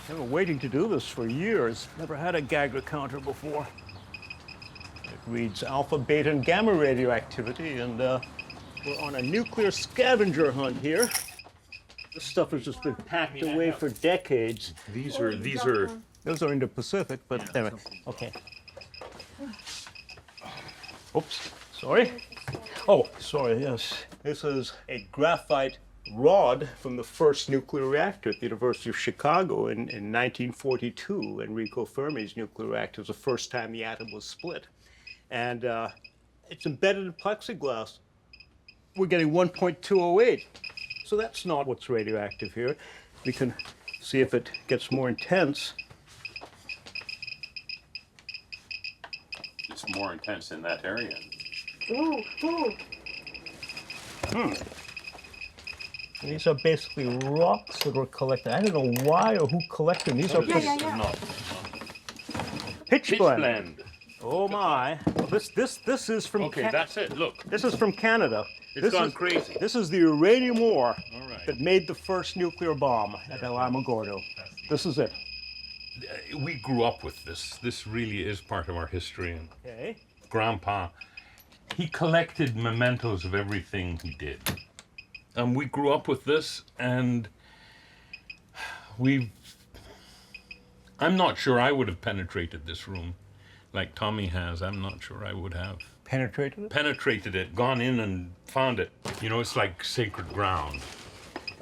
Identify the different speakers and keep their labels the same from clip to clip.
Speaker 1: I've been waiting to do this for years. Never had a Geiger counter before. It reads alpha, beta, and gamma radioactivity, and we're on a nuclear scavenger hunt here. This stuff has just been packed away for decades.
Speaker 2: These are.
Speaker 1: Those are in the Pacific, but anyway, okay. Oops, sorry. Oh, sorry, yes. This is a graphite rod from the first nuclear reactor at the University of Chicago in 1942, Enrico Fermi's nuclear reactor. It was the first time the atom was split. And it's embedded in plexiglass. We're getting 1.208. So that's not what's radioactive here. We can see if it gets more intense.
Speaker 2: It's more intense in that area.
Speaker 3: Ooh, ooh.
Speaker 1: These are basically rocks that were collected. I don't know why or who collected them. These are pitch blende. Oh my! Well, this is from.
Speaker 2: Okay, that's it. Look,
Speaker 1: this is from Canada.
Speaker 2: It's gone crazy.
Speaker 1: This is the uranium ore
Speaker 2: right.
Speaker 1: that made the first nuclear bomb at Alamogordo. This is it.
Speaker 2: We grew up with this. This really is part of our history. And
Speaker 1: Okay.
Speaker 2: Grandpa, he collected mementos of everything he did. And we grew up with this, and I'm not sure I would have penetrated this room like Tommy has. I'm not sure I would have.
Speaker 1: Penetrated it?
Speaker 2: Penetrated it, gone in and found it. You know, it's like sacred ground.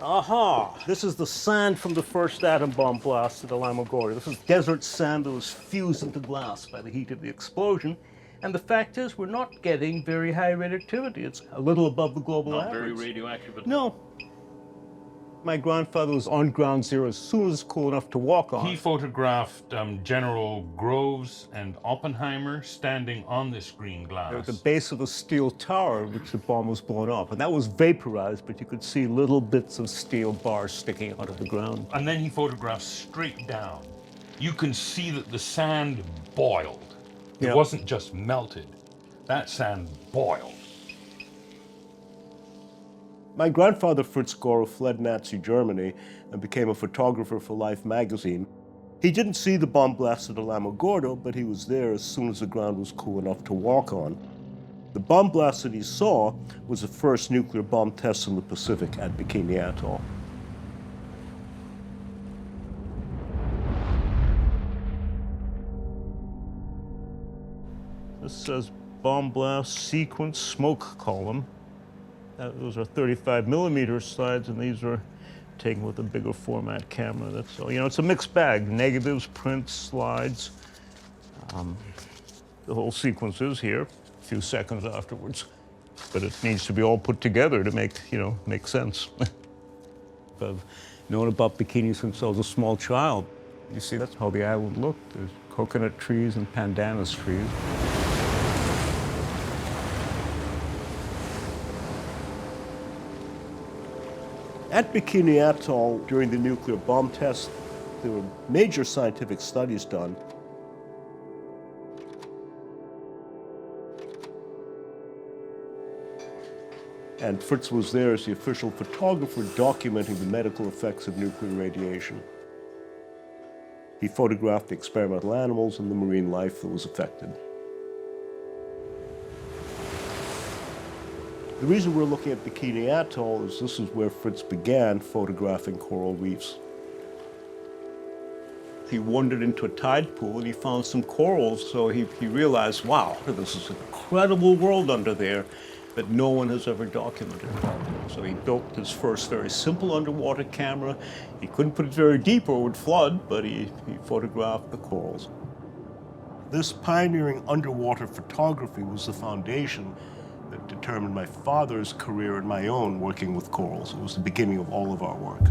Speaker 1: Aha! This is the sand from the first atom bomb blast at Alamogordo. This is desert sand that was fused into glass by the heat of the explosion. And the fact is, we're not getting very high radioactivity. It's a little above the global
Speaker 2: Not
Speaker 1: average.
Speaker 2: very radioactive at all.
Speaker 1: No. My grandfather was on ground zero as soon as it's cool enough to walk on.
Speaker 2: He photographed General Groves and Oppenheimer standing on this green glass.
Speaker 1: They were at the base of a steel tower, which the bomb was blown up. And that was vaporized, but you could see little bits of steel bars sticking out of the ground.
Speaker 2: And then he photographed straight down. You can see that the sand boiled. It
Speaker 1: Yeah.
Speaker 2: wasn't just melted. That sand boiled.
Speaker 4: My grandfather, Fritz Goreau, fled Nazi Germany and became a photographer for Life magazine. He didn't see the bomb blast at Alamogordo, but he was there as soon as the ground was cool enough to walk on. The bomb blast that he saw was the first nuclear bomb test in the Pacific at Bikini Atoll.
Speaker 1: This says bomb blast sequence smoke column. Those are 35 millimeter slides, and these are taken with a bigger format camera. That's all. You know, it's a mixed bag. Negatives, prints, slides. The whole sequence is here a few seconds afterwards. But it needs to be all put together to make sense. I've known about Bikini since I was a small child. You see, that's how the island looked. There's coconut trees and pandanus trees.
Speaker 4: At Bikini Atoll, during the nuclear bomb test, there were major scientific studies done. And Fritz was there as the official photographer documenting the medical effects of nuclear radiation. He photographed the experimental animals and the marine life that was affected. The reason we're looking at Bikini Atoll is this is where Fritz began photographing coral reefs.
Speaker 1: He wandered into a tide pool and he found some corals, so he realized, wow, this is an incredible world under there that no one has ever documented. So he built his first very simple underwater camera. He couldn't put it very deep or it would flood, but he photographed the corals.
Speaker 4: This pioneering underwater photography was the foundation that determined my father's career and my own working with corals. It was the beginning of all of our work.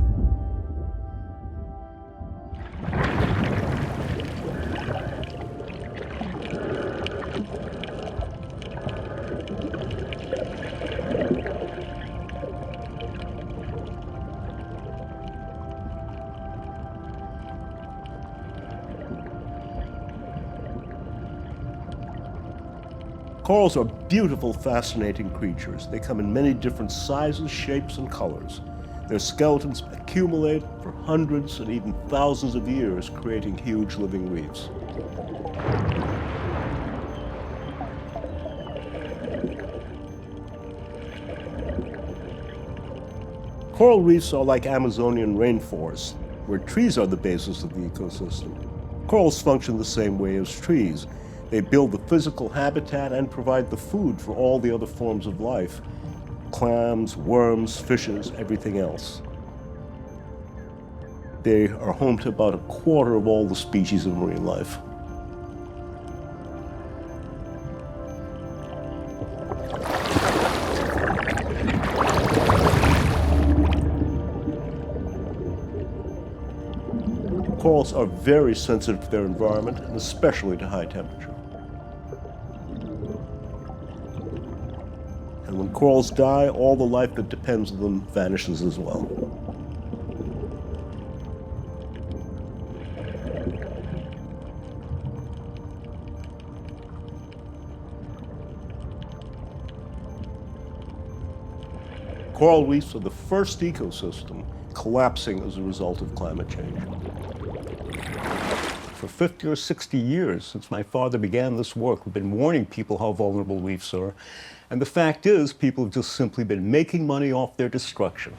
Speaker 4: Corals are beautiful, fascinating creatures. They come in many different sizes, shapes, and colors. Their skeletons accumulate for hundreds and even thousands of years, creating huge living reefs. Coral reefs are like Amazonian rainforests, where trees are the basis of the ecosystem. Corals function the same way as trees. They build the physical habitat and provide the food for all the other forms of life: clams, worms, fishes, everything else. They are home to about a quarter of all the species of marine life. Corals are very sensitive to their environment, and especially to high temperature. And when corals die, all the life that depends on them vanishes as well. Coral reefs are the first ecosystem collapsing as a result of climate change.
Speaker 1: For 50 or 60 years, since my father began this work, we've been warning people how vulnerable reefs are. And the fact is, people have just simply been making money off their destruction.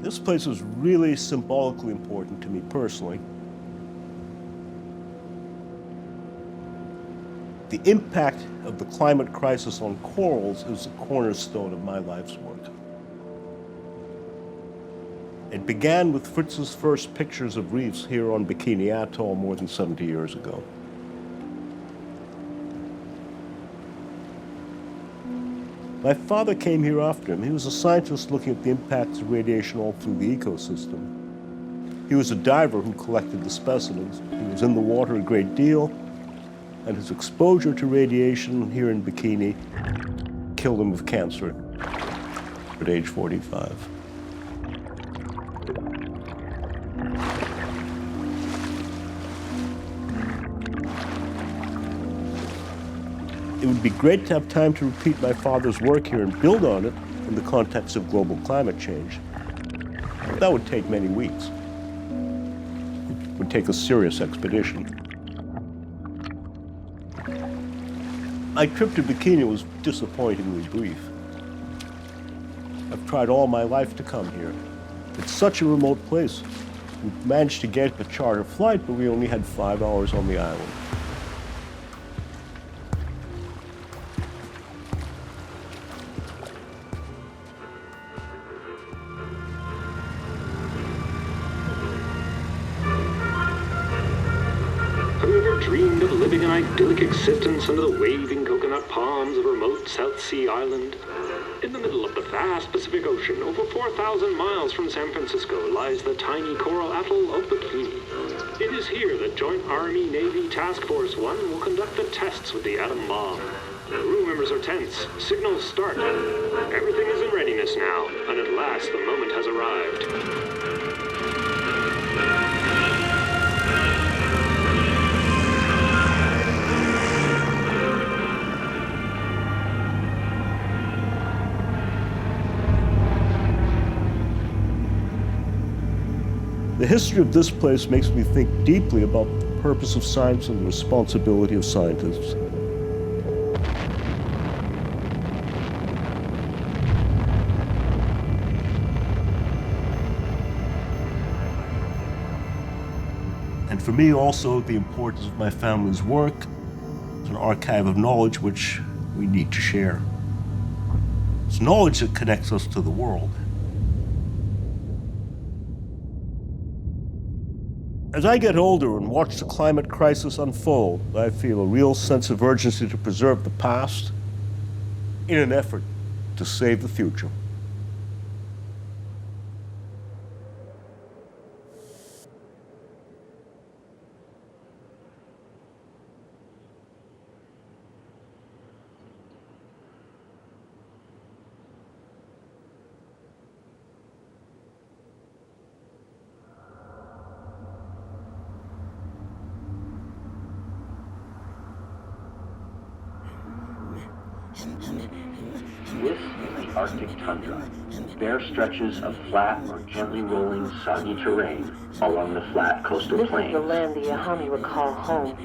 Speaker 4: This place is really symbolically important to me personally. The impact of the climate crisis on corals is the cornerstone of my life's work. It began with Fritz's first pictures of reefs here on Bikini Atoll more than 70 years ago. My father came here after him. He was a scientist looking at the impacts of radiation all through the ecosystem. He was a diver who collected the specimens. He was in the water a great deal, and his exposure to radiation here in Bikini killed him of cancer at age 45. It would be great to have time to repeat my father's work here and build on it in the context of global climate change. That would take many weeks. It would take a serious expedition. My trip to Bikini was disappointingly brief. I've tried all my life to come here. It's such a remote place. We managed to get a charter flight, but we only had 5 hours on the island.
Speaker 5: Dreamed of living an idyllic existence under the waving coconut palms of a remote South Sea island. In the middle of the vast Pacific Ocean, over 4,000 miles from San Francisco, lies the tiny coral atoll of Bikini. It is here that Joint Army-Navy Task Force 1 will conduct the tests with the atom bomb. Crew members are tense. Signals start. Everything is in readiness now, and at last the moment has arrived.
Speaker 4: The history of this place makes me think deeply about the purpose of science and the responsibility of scientists. And for me also, the importance of my family's work is an archive of knowledge which we need to share. It's knowledge that connects us to the world. As I get older and watch the climate crisis unfold, I feel a real sense of urgency to preserve the past in an effort to save the future.
Speaker 6: This is the Arctic tundra, bare stretches of flat or gently rolling soggy terrain along the flat coastal plains.
Speaker 3: This is the land the Yahami would call home.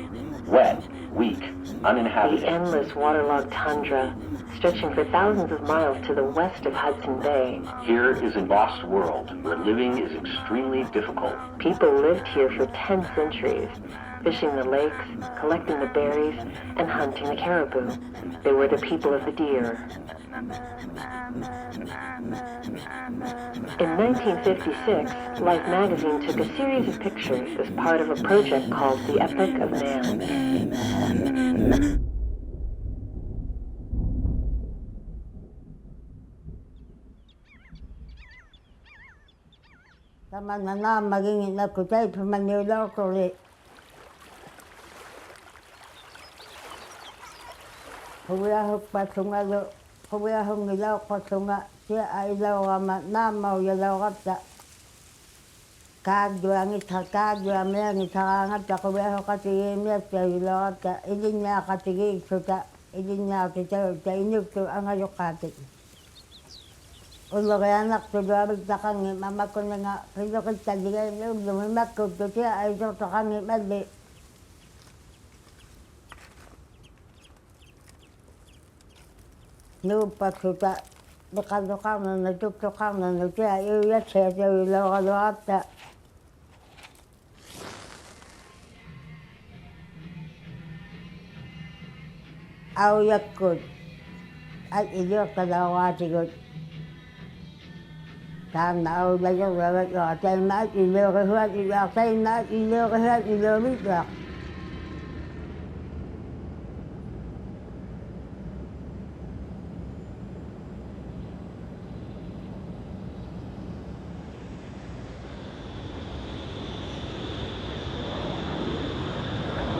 Speaker 6: Wet, weak, uninhabited.
Speaker 3: The endless waterlogged tundra, stretching for thousands of miles to the west of Hudson Bay.
Speaker 6: Here is a lost world where living is extremely difficult.
Speaker 3: People lived here for 10 centuries, fishing the lakes, collecting the berries, and hunting the caribou. They were the people of the deer. In 1956, Life magazine took a series of pictures as part of a project called The Epic of Man.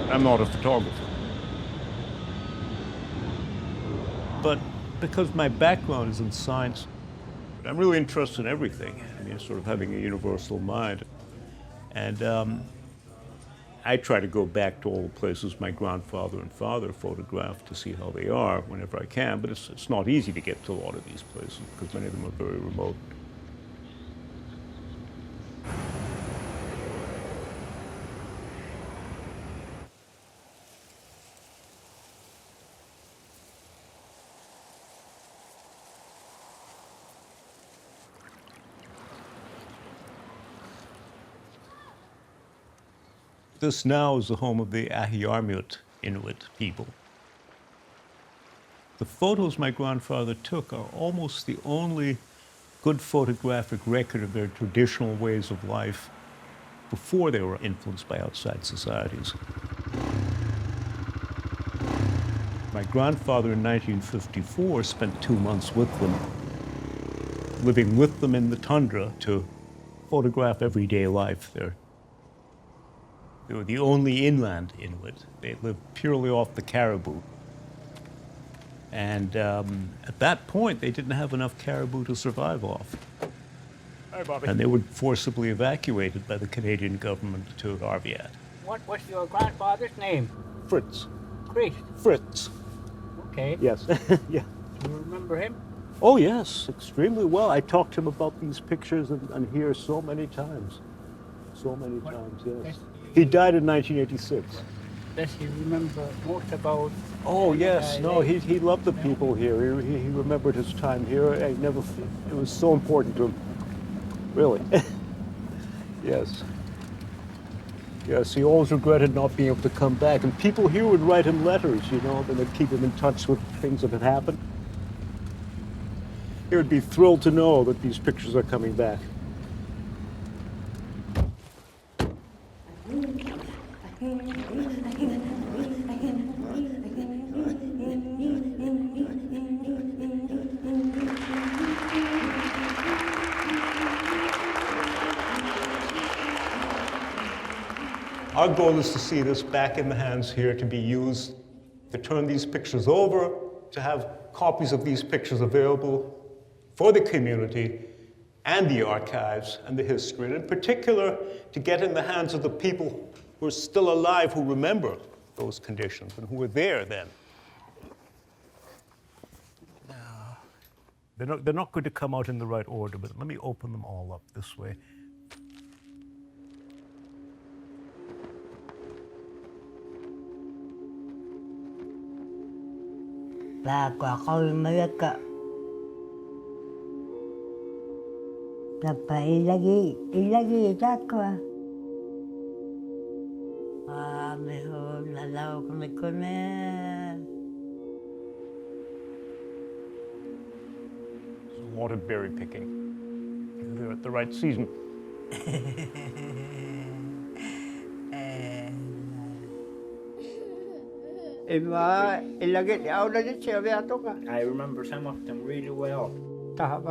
Speaker 1: I'm not a photographer. But because my background is in science, I'm really interested in everything. I mean, sort of having a universal mind. And I try to go back to all the places my grandfather and father photographed to see how they are whenever I can, but it's not easy to get to a lot of these places because many of them are very remote. This now is the home of the Ahiarmut Inuit people. The photos my grandfather took are almost the only good photographic record of their traditional ways of life before they were influenced by outside societies. My grandfather in 1954 spent 2 months with them, living with them in the tundra to photograph everyday life there. They were the only inland Inuit. They lived purely off the caribou. And at that point, they didn't have enough caribou to survive off.
Speaker 7: Hi, Bobby.
Speaker 1: And they were forcibly evacuated by the Canadian government to Arviat.
Speaker 7: What was your grandfather's name?
Speaker 4: Fritz.
Speaker 7: Chris.
Speaker 4: Fritz.
Speaker 7: Okay.
Speaker 4: Yes. Yeah.
Speaker 7: Do you remember him?
Speaker 4: Oh, yes, extremely well. I talked to him about these pictures and here so many times. So many times, yes. He died in 1986.
Speaker 7: Does he remember most about?
Speaker 4: Oh, yes. No, he loved the people here. He remembered his time here. It was so important to him. Really. Yes. Yes, he always regretted not being able to come back. And people here would write him letters, you know, and they'd keep him in touch with things that had happened. He would be thrilled to know that these pictures are coming back.
Speaker 1: Our goal is to see this back in the hands here to be used to turn these pictures over, to have copies of these pictures available for the community and the archives and the history, and in particular, to get in the hands of the people who are still alive, who remember those conditions and who were there then.
Speaker 4: They're not going to come out in the right order, but let me open them all up this way.
Speaker 8: Và quả coi mấy cái Dapat ilagi takwa. Mejor lalaw kami kami.
Speaker 1: A lot of berry picking. They're at the right season.
Speaker 7: I remember some of them really well.
Speaker 9: That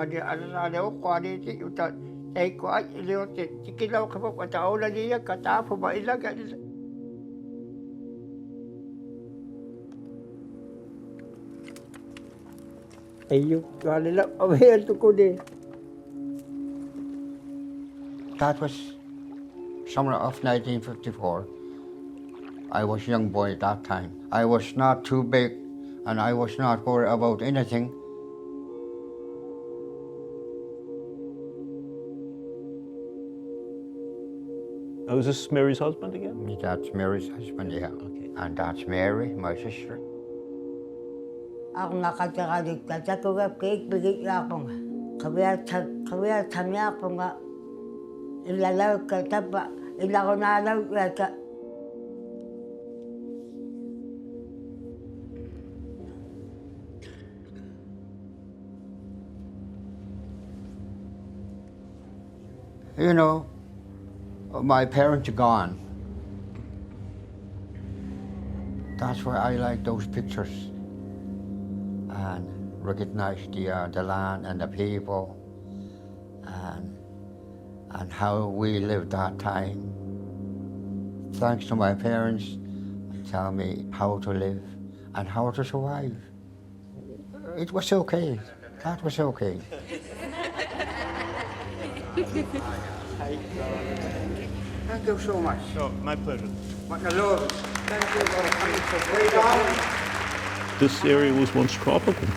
Speaker 9: was summer of 1954. I was a young boy at that time. I was not too big and I was not worried about anything.
Speaker 1: Oh, is this Mary's husband again?
Speaker 9: That's Mary's husband, yeah.
Speaker 1: Okay.
Speaker 9: And that's Mary, my sister.
Speaker 8: Ako nakatakalit ko kapit bigit ako nga. Kaya tamya ako nga. Ilalaw ka tapa. Ilako nalaw ka.
Speaker 9: You know, my parents are gone. That's why I like those pictures and recognize the land and the people and how we lived that time. Thanks to my parents, tell me how to live and how to survive. It was okay. That was okay. Thank you so much.
Speaker 1: No, my pleasure.
Speaker 9: Thank you for coming so great on.
Speaker 1: This area was once tropical.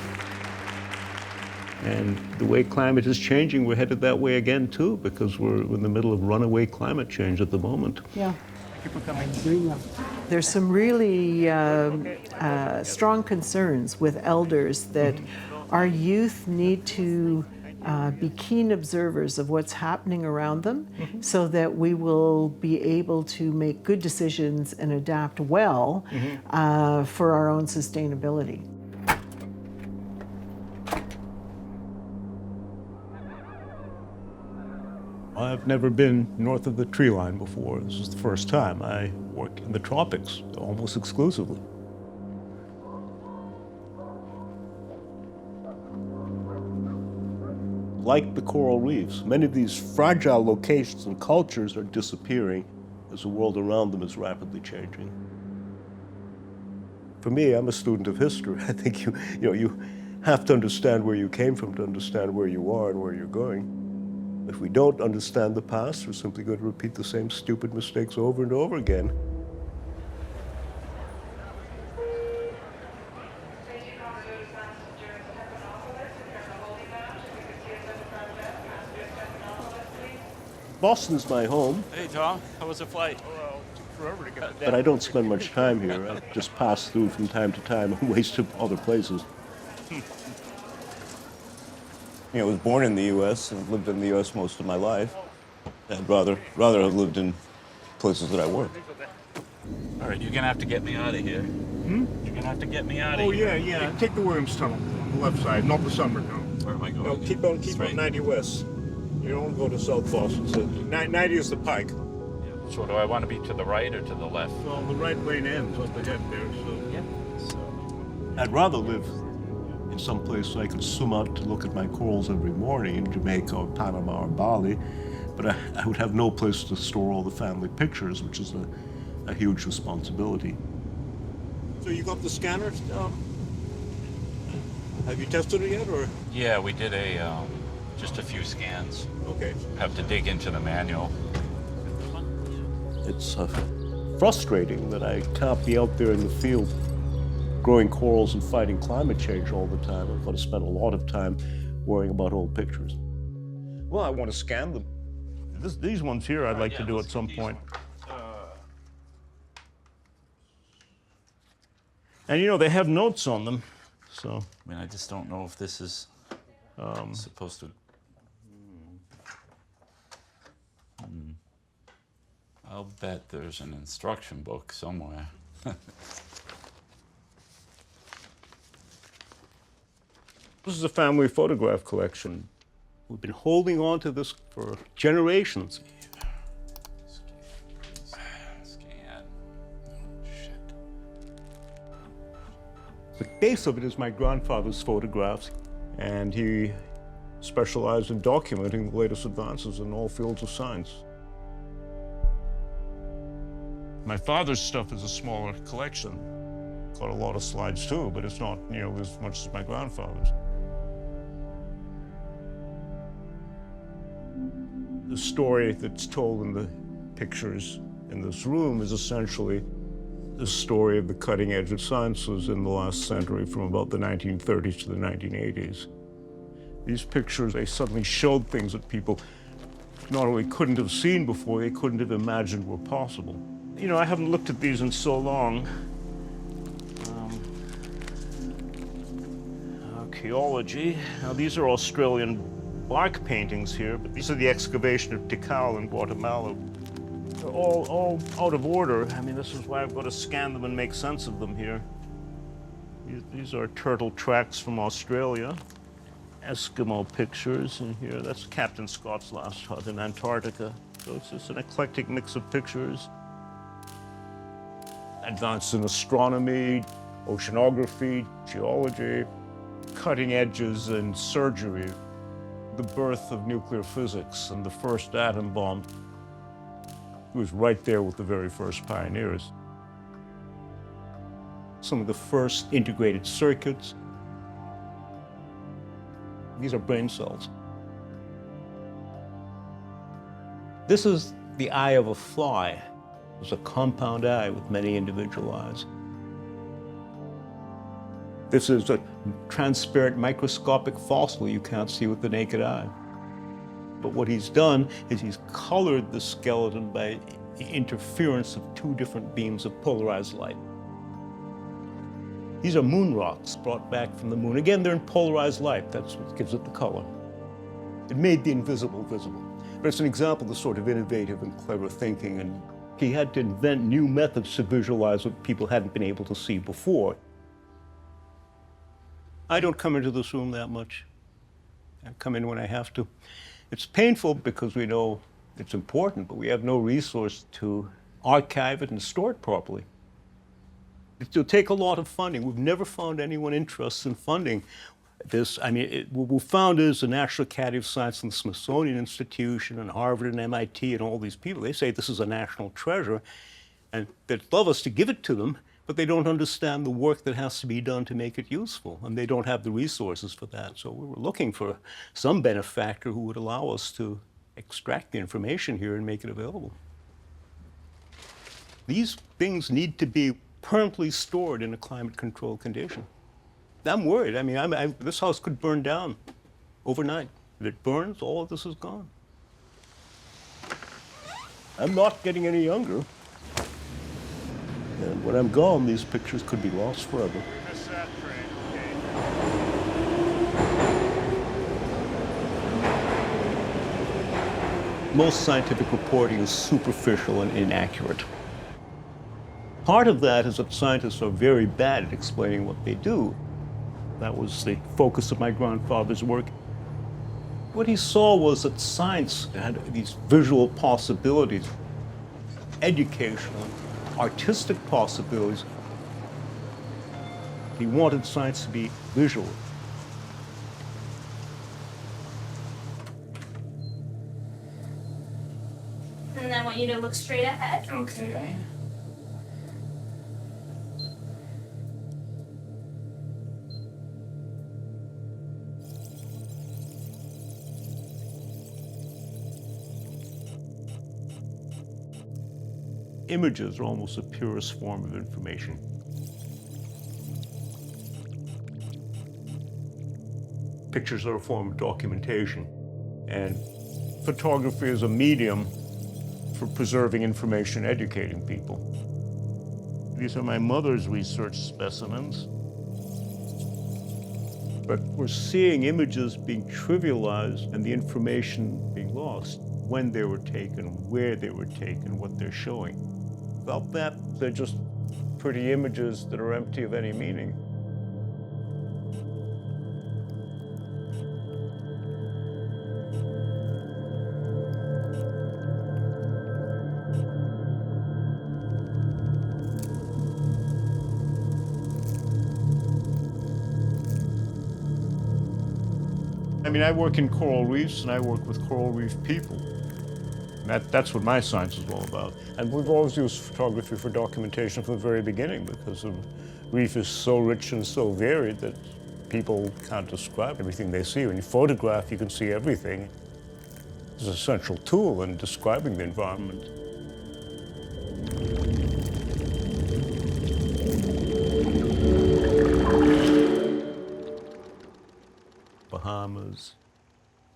Speaker 1: And the way climate is changing, we're headed that way again too, because we're in the middle of runaway climate change at the moment.
Speaker 10: Yeah.
Speaker 1: Thank you for coming.
Speaker 10: There's some really strong concerns with elders that our youth need to be keen observers of what's happening around them so that we will be able to make good decisions and adapt well for our own sustainability.
Speaker 1: I've never been north of the tree line before. This is the first time. I work in the tropics almost exclusively.
Speaker 4: Like the coral reefs, many of these fragile locations and cultures are disappearing as the world around them is rapidly changing. For me, I'm a student of history. I think you have to understand where you came from to understand where you are and where you're going. If we don't understand the past, we're simply going to repeat the same stupid mistakes over and over again. Boston's my home.
Speaker 11: Hey, Tom. How was the flight?
Speaker 1: Well, it took forever to get to
Speaker 4: But I don't spend much time here. I just pass through from time to time and waste to other places.
Speaker 12: I was born in the U.S. and lived in the U.S. most of my life. I'd rather have lived in places that I worked.
Speaker 11: All right, you're gonna have to get me out of here. You're gonna have to get me out of
Speaker 1: Oh,
Speaker 11: here.
Speaker 1: yeah. Take the Williams Tunnel on the left side, not the Summer Tunnel.
Speaker 11: Where am I going?
Speaker 1: No, keep on
Speaker 11: Straight?
Speaker 1: 90 west. You don't go to South Boston. So 90 is the Pike.
Speaker 11: So do I want to be to the right or to the left?
Speaker 1: Well, the right lane ends up ahead there, so.
Speaker 11: Yeah. So.
Speaker 4: I'd rather live in some place so I could swim out to look at my corals every morning in Jamaica or Panama or Bali, but I would have no place to store all the family pictures, which is a huge responsibility.
Speaker 1: So you got the scanner? Have you tested it yet, or?
Speaker 11: Yeah, we did just a few scans.
Speaker 1: Okay.
Speaker 11: Have to dig into the manual.
Speaker 4: It's frustrating that I can't be out there in the field growing corals and fighting climate change all the time. I've got to spend a lot of time worrying about old pictures.
Speaker 12: Well, I want to scan them.
Speaker 4: These ones here I'd like to do at some point. And you know, they have notes on them, so.
Speaker 11: I mean, I just don't know if this is supposed to. I'll bet there's an instruction book somewhere.
Speaker 4: This is a family photograph collection. We've been holding on to this for generations.
Speaker 11: Scan. Shit.
Speaker 4: The base of it is my grandfather's photographs, and he specialized in documenting the latest advances in all fields of science. My father's stuff is a smaller collection. Got a lot of slides too, but it's not nearly as much as my grandfather's. The story that's told in the pictures in this room is essentially the story of the cutting edge of sciences in the last century, from about the 1930s to the 1980s. These pictures, they suddenly showed things that people not only couldn't have seen before, they couldn't have imagined were possible. You know, I haven't looked at these in so long. Archaeology. Now, these are Australian bark paintings here, but these are the excavation of Tikal in Guatemala. They're all out of order. I mean, this is why I've got to scan them and make sense of them here. These are turtle tracks from Australia. Eskimo pictures in here. That's Captain Scott's last hut in Antarctica. So it's just an eclectic mix of pictures. Advanced in astronomy, oceanography, geology, cutting edges in surgery, the birth of nuclear physics and the first atom bomb. He was right there with the very first pioneers. Some of the first integrated circuits. These are brain cells. This is the eye of a fly. It's a compound eye with many individual eyes. This is a transparent microscopic fossil you can't see with the naked eye. But what he's done is he's colored the skeleton by the interference of two different beams of polarized light. These are moon rocks brought back from the moon. Again, they're in polarized light. That's what gives it the color. It made the invisible visible. But it's an example of the sort of innovative and clever thinking, and he had to invent new methods to visualize what people hadn't been able to see before. I don't come into this room that much. I come in when I have to. It's painful because we know it's important, but we have no resource to archive it and store it properly. It'll take a lot of funding. We've never found anyone interested in funding this. I mean, what we found is the National Academy of Science and the Smithsonian Institution and Harvard and MIT and all these people, they say this is a national treasure, and they'd love us to give it to them, but they don't understand the work that has to be done to make it useful, and they don't have the resources for that. So we were looking for some benefactor who would allow us to extract the information here and make it available. These things need to be permanently stored in a climate-controlled condition. I'm worried. I mean, this house could burn down overnight. If it burns, all of this is gone. I'm not getting any younger. And when I'm gone, these pictures could be lost forever. Most scientific reporting is superficial and inaccurate. Part of that is that scientists are very bad at explaining what they do. That was the focus of my grandfather's work. What he saw was that science had these visual possibilities, educational, artistic possibilities. He wanted science to be visual.
Speaker 13: And I want you to look straight ahead.
Speaker 11: Okay.
Speaker 4: Images are almost the purest form of information.
Speaker 1: Pictures are a form of documentation. And photography is a medium for preserving information, educating people. These are my mother's research specimens. But we're seeing images being trivialized and the information being lost, when they were taken, where they were taken, what they're showing. Without that, they're just pretty images that are empty of any meaning. I mean, I work in coral reefs and I work with coral reef people. That's what my science is all about. And we've always used photography for documentation from the very beginning because the reef is so rich and so varied that people can't describe everything they see. When you photograph, you can see everything. It's an essential tool in describing the environment. Bahamas,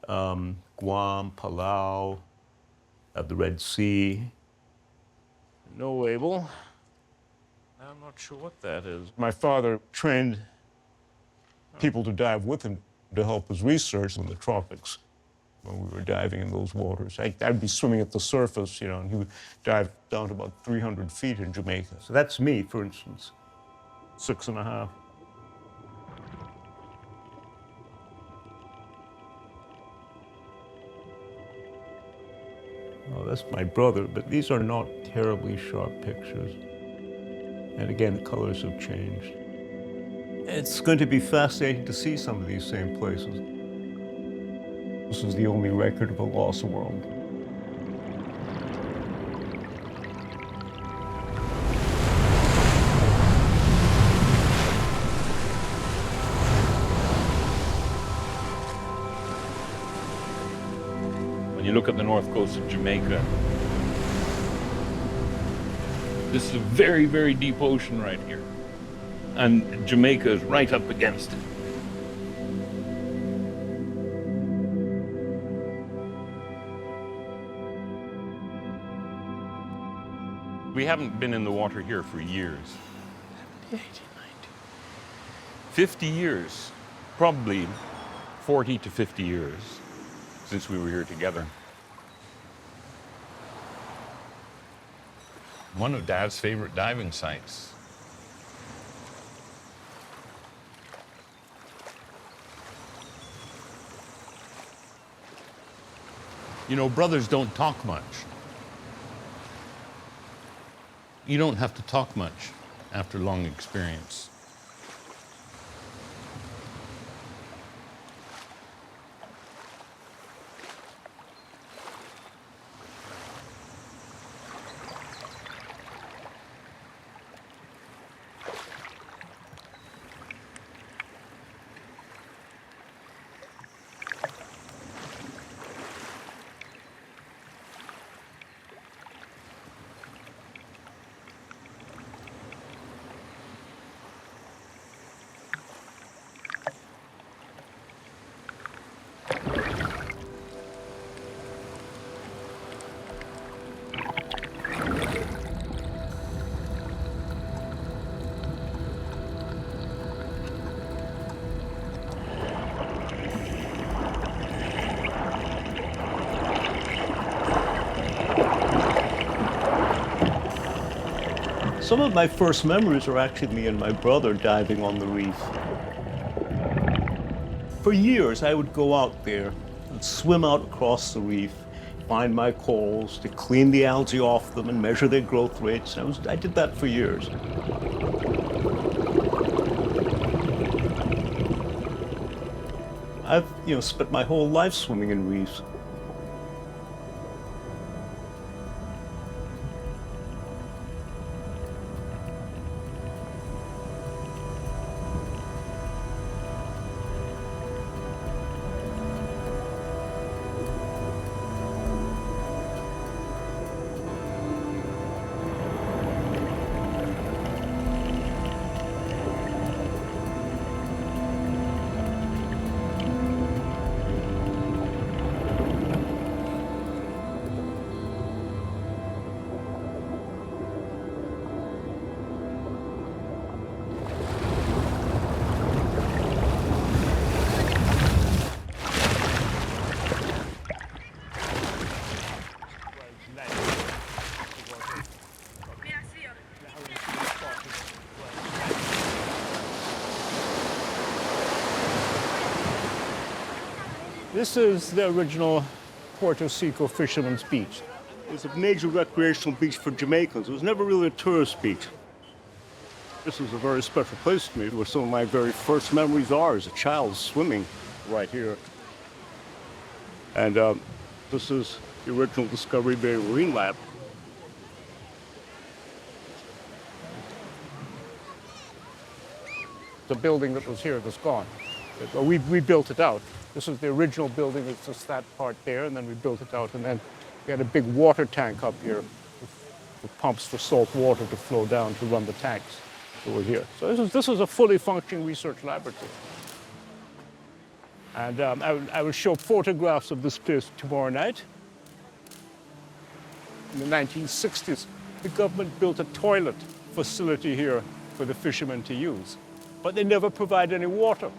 Speaker 1: Guam, Palau, the Red Sea. No label. I'm not sure what that is. My father trained people to dive with him to help his research in the tropics when we were diving in those waters. I'd be swimming at the surface, and he would dive down to about 300 feet in Jamaica. So that's me, for instance, 6.5. Oh, that's my brother, but these are not terribly sharp pictures. And again, the colors have changed. It's going to be fascinating to see some of these same places. This is the only record of a lost world.
Speaker 2: When you look at the north coast of Jamaica, this is a very, very deep ocean right here. And Jamaica is right up against it. We haven't been in the water here for years. 70, 80, 90. 50 years, probably 40 to 50 years since we were here together. One of Dad's favorite diving sites. You know, brothers don't talk much. You don't have to talk much after long experience.
Speaker 1: Some of my first memories are actually me and my brother diving on the reef. For years, I would go out there and swim out across the reef, find my corals, to clean the algae off them and measure their growth rates. I did that for years. I've spent my whole life swimming in reefs. This is the original Puerto Seco Fisherman's Beach.
Speaker 4: It was a major recreational beach for Jamaicans. It was never really a tourist beach.
Speaker 1: This is a very special place to me, where some of my very first memories are as a child swimming right here. And this is the original Discovery Bay Marine Lab. The building that was here that's gone. We built it out. This is the original building. It's just that part there, and then we built it out. And then we had a big water tank up here with pumps for salt water to flow down to run the tanks that were here. So this is a fully functioning research laboratory. And I will show photographs of this place tomorrow night. In the 1960s, the government built a toilet facility here for the fishermen to use, but they never provided any water.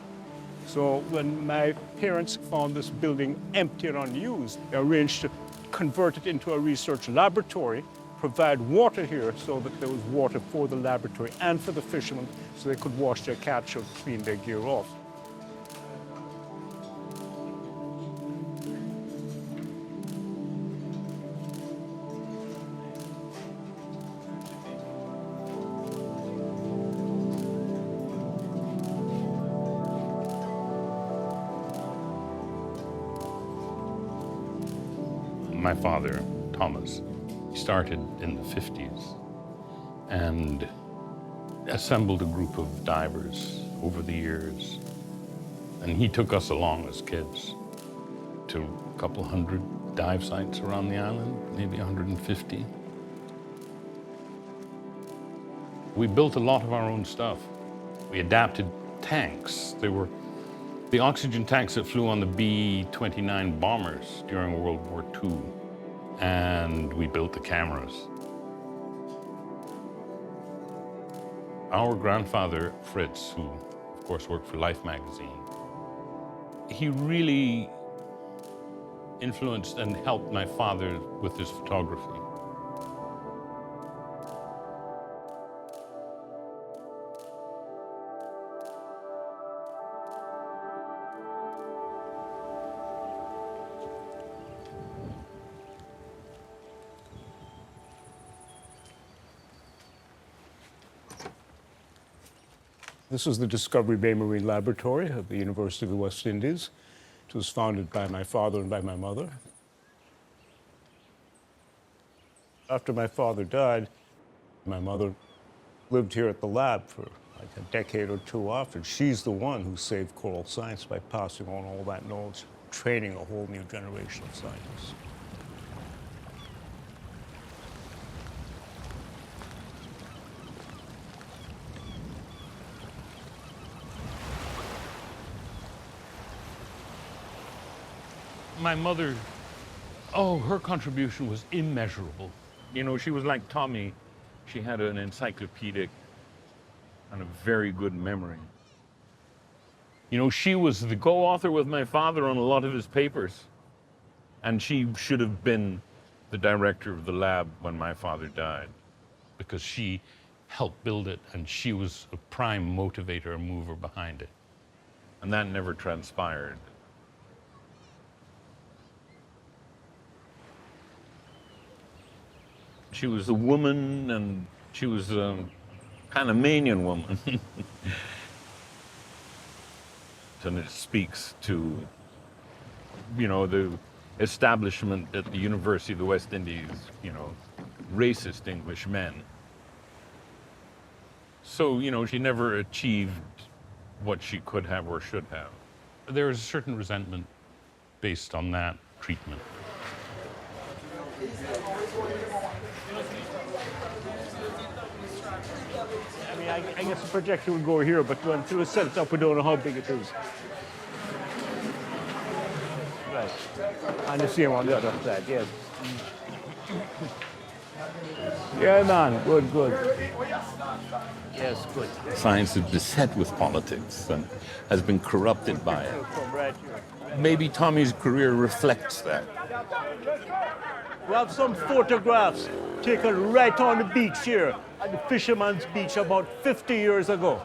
Speaker 1: So when my parents found this building empty and unused, they arranged to convert it into a research laboratory, provide water here so that there was water for the laboratory and for the fishermen so they could wash their catch or clean their gear off.
Speaker 2: My father, Thomas, started in the 50s and assembled a group of divers over the years. And he took us along as kids to a couple hundred dive sites around the island, maybe 150. We built a lot of our own stuff. We adapted tanks. They were the oxygen tanks that flew on the B-29 bombers during World War II. And we built the cameras. Our grandfather, Fritz, who of course worked for Life magazine, he really influenced and helped my father with his photography.
Speaker 1: This is the Discovery Bay Marine Laboratory of the University of the West Indies. It was founded by my father and by my mother. After my father died, my mother lived here at the lab for like a decade or two off, and she's the one who saved coral science by passing on all that knowledge, training a whole new generation of scientists.
Speaker 2: My mother, her contribution was immeasurable. You know, she was like Tommy. She had an encyclopedic and a very good memory. You know, she was the co-author with my father on a lot of his papers. And she should have been the director of the lab when my father died, because she helped build it and she was a prime motivator and mover behind it. And that never transpired. She was a woman, and she was a Panamanian woman. And it speaks to, you know, the establishment at the University of the West Indies, you know, racist English men. So, you know, she never achieved what she could have or should have. There is a certain resentment based on that treatment.
Speaker 1: I mean, I guess the projection would go here, but until it's set up, we don't know how big it is. Right. And the same on the other side, yes. Yeah, man, good, good. Yes, good.
Speaker 2: Science is beset with politics and has been corrupted by it. Maybe Tommy's career reflects that.
Speaker 1: We have some photographs taken right on the beach here, at the Fisherman's Beach about 50 years ago.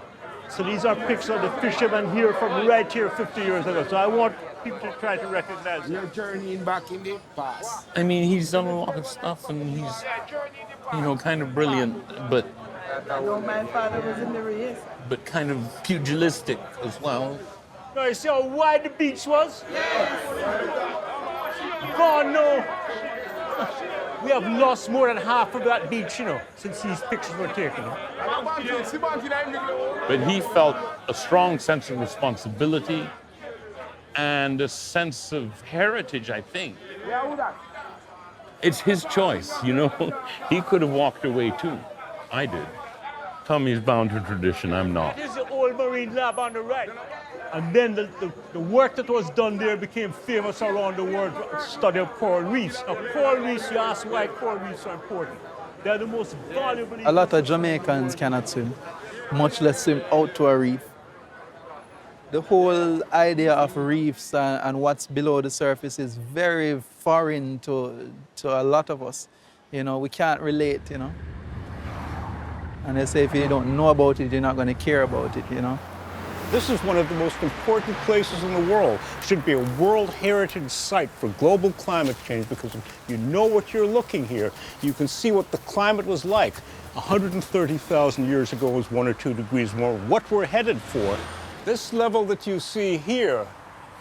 Speaker 1: So these are pictures of the fishermen here from right here 50 years ago. So I want people to try to recognize
Speaker 14: You're journeying back in the past.
Speaker 2: I mean, he's done a lot of stuff, and he's, you know, kind of brilliant, but
Speaker 10: My father was in the reefs.
Speaker 2: kind of pugilistic as well.
Speaker 1: No, you see how wide the beach was? God, no. We have lost more than half of that beach, you know, since these pictures were taken.
Speaker 2: But he felt a strong sense of responsibility and a sense of heritage, I think. It's his choice, you know. He could have walked away too. I did. Tommy's bound to tradition, I'm not.
Speaker 1: This is the old marine lab on the right. And then the work that was done there became famous around the world, study of coral reefs. Now, coral reefs, you ask why coral reefs are important. They're the most valuable...
Speaker 15: A lot of Jamaicans cannot swim, much less swim out to a reef. The whole idea of reefs and what's below the surface is very foreign to a lot of us. You know, we can't relate, you know. And they say if you don't know about it, you're not going to care about it, you know.
Speaker 1: This is one of the most important places in the world. It should be a World Heritage Site for global climate change because if you know what you're looking here, you can see what the climate was like. 130,000 years ago was 1 or 2 degrees warmer. What we're headed for. This level that you see here,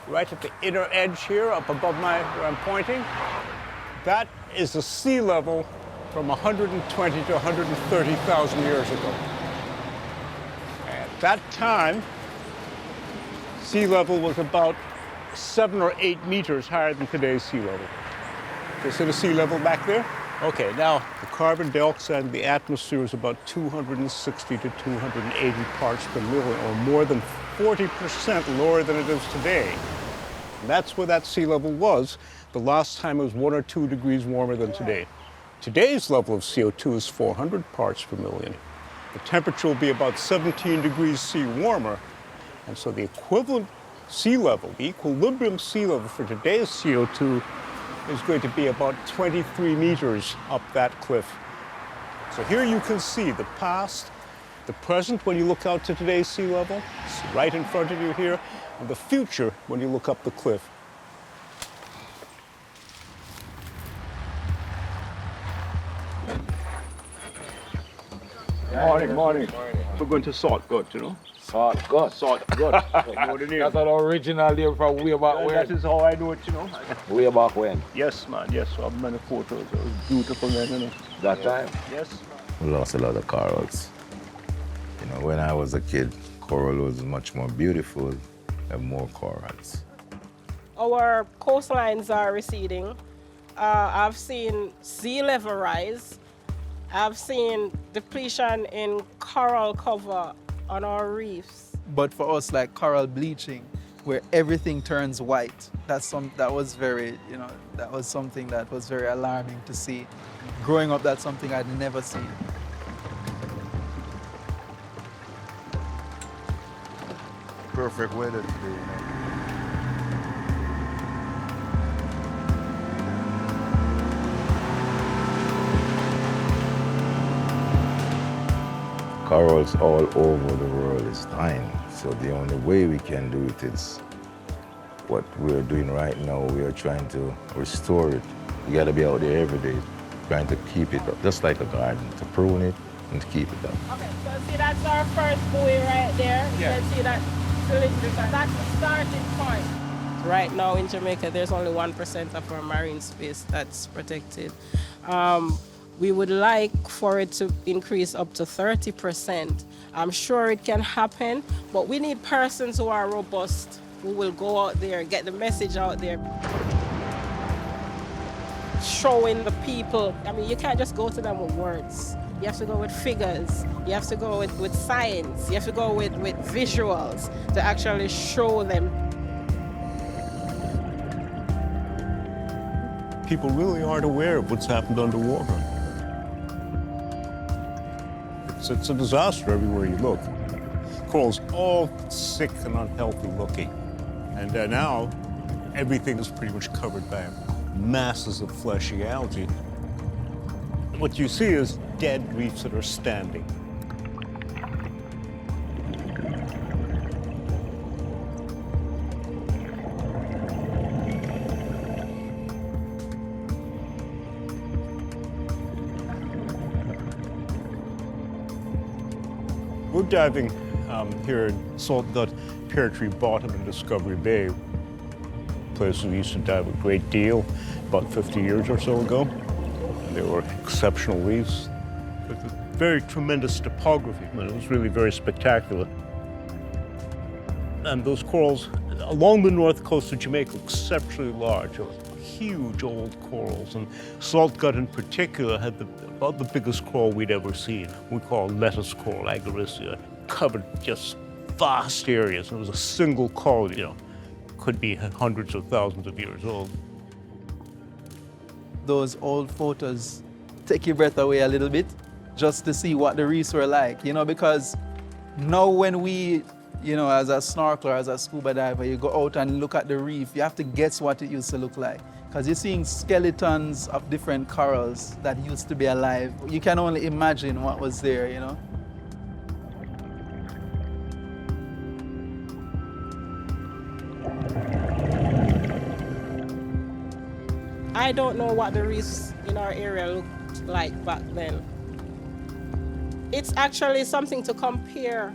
Speaker 1: right at the inner edge here, up above where I'm pointing, that is the sea level from 120 to 130,000 years ago. At that time, sea level was about 7 or 8 meters higher than today's sea level. You see the sea level back there? Okay, now the carbon dioxide in the atmosphere is about 260 to 280 parts per million, or more than 40% lower than it is today. And that's where that sea level was. The last time it was 1 or 2 degrees warmer than today. Today's level of CO2 is 400 parts per million. The temperature will be about 17 degrees C warmer. And so the equivalent sea level, the equilibrium sea level for today's CO2 is going to be about 23 meters up that cliff. So here you can see the past, the present when you look out to today's sea level, it's right in front of you here, and the future when you look up the cliff. Morning. We're going to Salt Gut, you know?
Speaker 14: Salt Gut. That's an original name from way back when.
Speaker 1: That is how I know it, you know.
Speaker 14: Way back when?
Speaker 1: Yes, man, yes. So I've many photos. It was beautiful then, you know.
Speaker 14: That time?
Speaker 1: Yes.
Speaker 16: We lost a lot of corals. You know, when I was a kid, coral was much more beautiful and more corals.
Speaker 17: Our coastlines are receding. I've seen sea level rise. I've seen depletion in coral cover on our reefs.
Speaker 15: But for us, like coral bleaching, where everything turns white, that was very, you know, that was something that was very alarming to see. Growing up, that's something I'd never seen.
Speaker 16: Perfect weather today, you know. Corals all over the world is dying, so the only way we can do it is what we're doing right now. We are trying to restore it. We got to be out there every day, trying to keep it up, just like a garden, to prune it and to keep it up.
Speaker 17: Okay, so see that's our first buoy right there.
Speaker 1: Yeah.
Speaker 17: You can see that that's the starting point. Right now in Jamaica, there's only 1% of our marine space that's protected. We would like for it to increase up to 30%. I'm sure it can happen, but we need persons who are robust, who will go out there, get the message out there, showing the people. I mean, you can't just go to them with words. You have to go with figures. You have to go with science. You have to go with visuals to actually show them.
Speaker 1: People really aren't aware of what's happened underwater. It's a disaster everywhere you look. Coral's all sick and unhealthy looking. And now, everything is pretty much covered by masses of fleshy algae. What you see is dead reefs that are standing. We're diving here in Salt Gut, Pear Tree Bottom in Discovery Bay. Places we used to dive a great deal about 50 years or so ago. And they were exceptional reefs. With a very tremendous topography. And it was really very spectacular. And those corals along the north coast of Jamaica, exceptionally large, huge old corals. And Salt Gut in particular had about the biggest coral we'd ever seen. We call lettuce coral, agaricea, covered just vast areas. It was a single coral, could be hundreds of thousands of years old.
Speaker 15: Those old photos take your breath away a little bit, just to see what the reefs were like, because now when we, as a snorkeler, as a scuba diver, you go out and look at the reef, you have to guess what it used to look like. Because you're seeing skeletons of different corals that used to be alive. You can only imagine what was there,
Speaker 17: I don't know what the reefs in our area looked like back then. It's actually something to compare.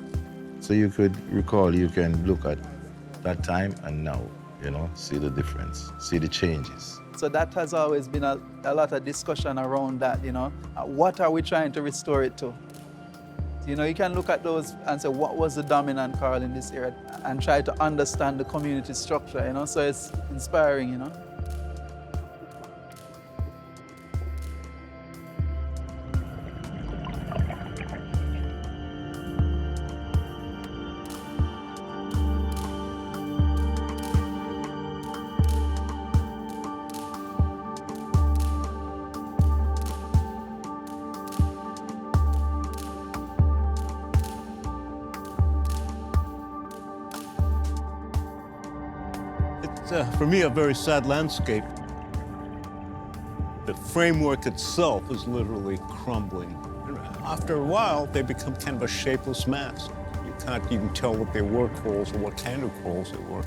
Speaker 16: So you could recall, you can look at that time and now, see the difference, see the changes.
Speaker 15: So that has always been a lot of discussion around that, What are we trying to restore it to? You can look at those and say, what was the dominant coral in this area? And try to understand the community structure, So it's inspiring,
Speaker 1: It's, for me, a very sad landscape. The framework itself is literally crumbling. After a while, they become kind of a shapeless mass. You can't even tell what they were corals or what kind of corals they were.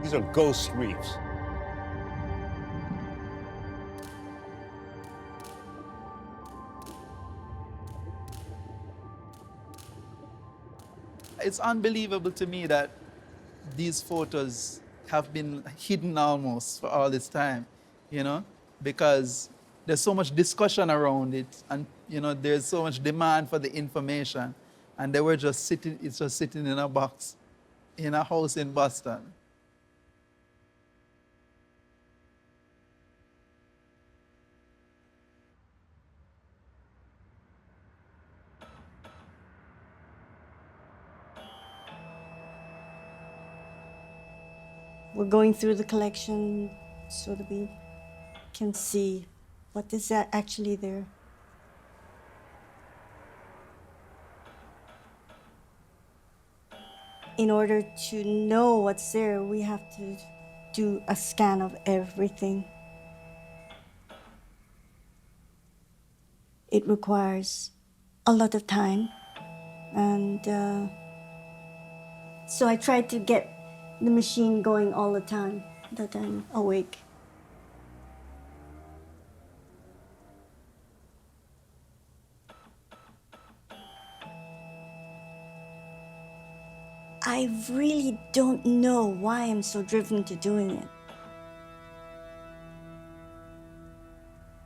Speaker 1: These are ghost reefs.
Speaker 15: It's unbelievable to me that these photos have been hidden almost for all this time, because there's so much discussion around it and, there's so much demand for the information. And they were it's just sitting in a box in a house in Boston.
Speaker 18: We're going through the collection so that we can see what is actually there. In order to know what's there, we have to do a scan of everything. It requires a lot of time, and so I try to get the machine going all the time that I'm awake. I really don't know why I'm so driven to doing it.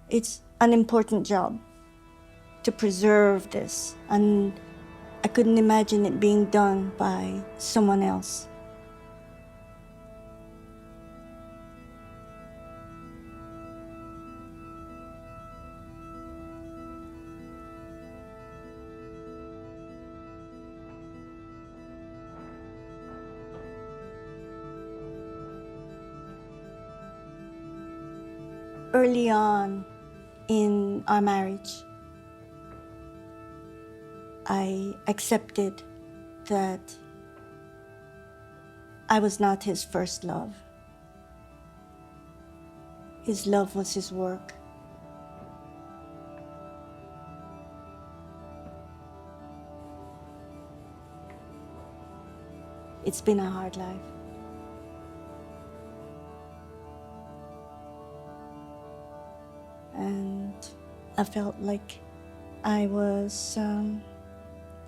Speaker 18: It's an important job to preserve this, and I couldn't imagine it being done by someone else. Early on in our marriage, I accepted that I was not his first love. His love was his work. It's been a hard life. I felt like I was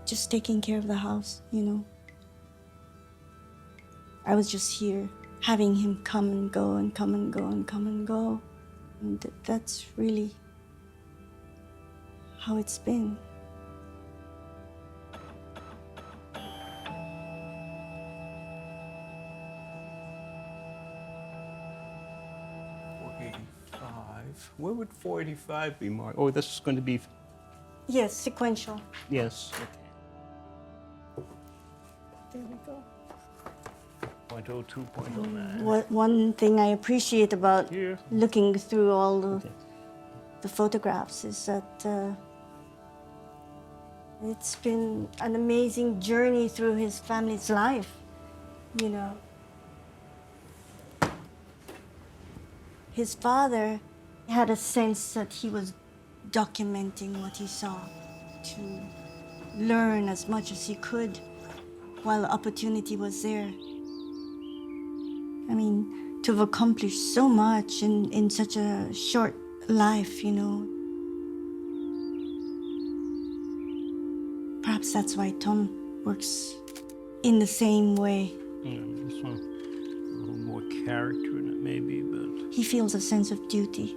Speaker 18: just taking care of the house, you know. I was just here, having him come and go and come and go and come and go. And that's really how it's been.
Speaker 1: Where would 485 be marked? Oh, this is going to be...
Speaker 18: Yes, sequential.
Speaker 1: Yes.
Speaker 18: There we go.
Speaker 1: 0.02, 0.09.
Speaker 18: One thing I appreciate about looking through all the photographs is that it's been an amazing journey through his family's life, you know. His father had a sense that he was documenting what he saw to learn as much as he could while the opportunity was there. I mean, to have accomplished so much in such a short life, you know. Perhaps that's why Tom works in the same way.
Speaker 1: Yeah, this one, a little more character in it maybe, but...
Speaker 18: He feels a sense of duty.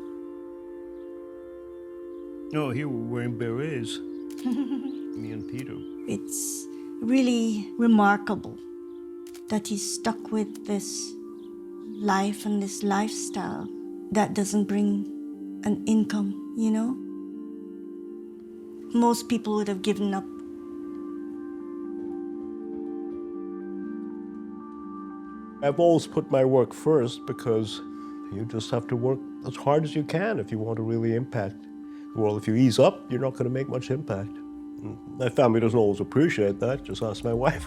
Speaker 1: No, here we're wearing berets. Me and Peter.
Speaker 18: It's really remarkable that he's stuck with this life and this lifestyle that doesn't bring an income, you know? Most people would have given up.
Speaker 4: I've always put my work first because you just have to work as hard as you can if you want to really impact the world. If you ease up, you're not going to make much impact. My family doesn't always appreciate that. Just ask my wife.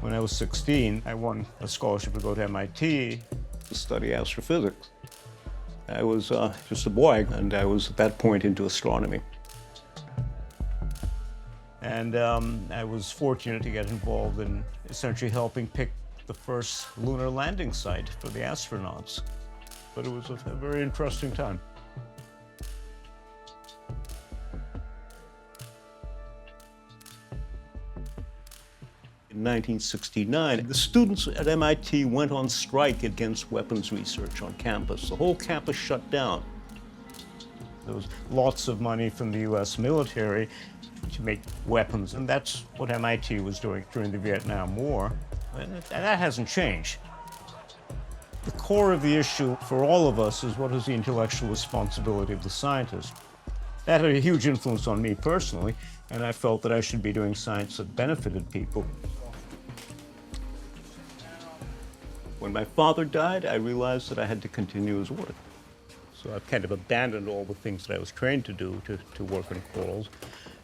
Speaker 1: When I was 16, I won a scholarship to go to MIT to study astrophysics. I was just a boy, and I was at that point into astronomy. And I was fortunate to get involved in essentially helping pick the first lunar landing site for the astronauts. But it was a very interesting time.
Speaker 4: In 1969, the students at MIT went on strike against weapons research on campus. The whole campus shut down.
Speaker 1: There was lots of money from the US military to make weapons, and that's what MIT was doing during the Vietnam War, and that hasn't changed. The core of the issue for all of us is what is the intellectual responsibility of the scientist. That had a huge influence on me personally, and I felt that I should be doing science that benefited people.
Speaker 4: When my father died, I realized that I had to continue his work.
Speaker 1: So I've kind of abandoned all the things that I was trained to do to work on corals,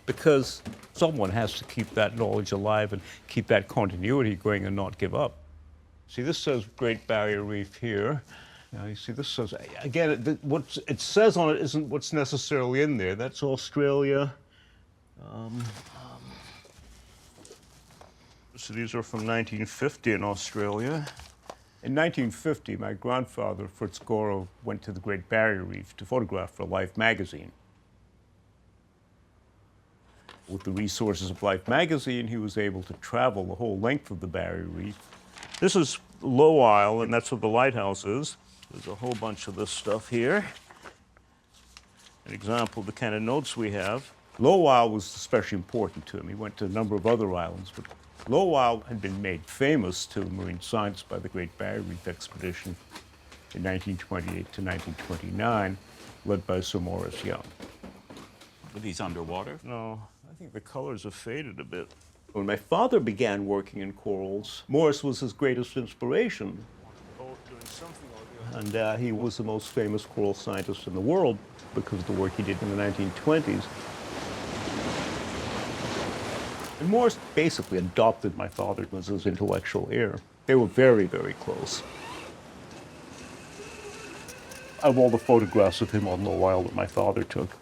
Speaker 1: because someone has to keep that knowledge alive and keep that continuity going and not give up. See, this says Great Barrier Reef here. Now, you see, this says, again, what it says on it isn't what's necessarily in there. That's Australia. So these are from 1950 in Australia. In 1950, my grandfather, Fritz Goreau, went to the Great Barrier Reef to photograph for Life magazine. With the resources of Life magazine, he was able to travel the whole length of the Barrier Reef. This is Low Isle, and that's where the lighthouse is. There's a whole bunch of this stuff here. An example of the kind of notes we have. Low Isle was especially important to him. He went to a number of other islands, but Low Isle had been made famous to marine science by the Great Barrier Reef expedition in 1928 to 1929, led by Sir Maurice Young.
Speaker 2: Are these underwater?
Speaker 1: No, I think the colors have faded a bit.
Speaker 4: When my father began working in corals, Maurice was his greatest inspiration. And he was the most famous coral scientist in the world because of the work he did in the 1920s. And Maurice basically adopted my father as his intellectual heir. They were very, very close. I have all the photographs of him on Low Isle that my father took.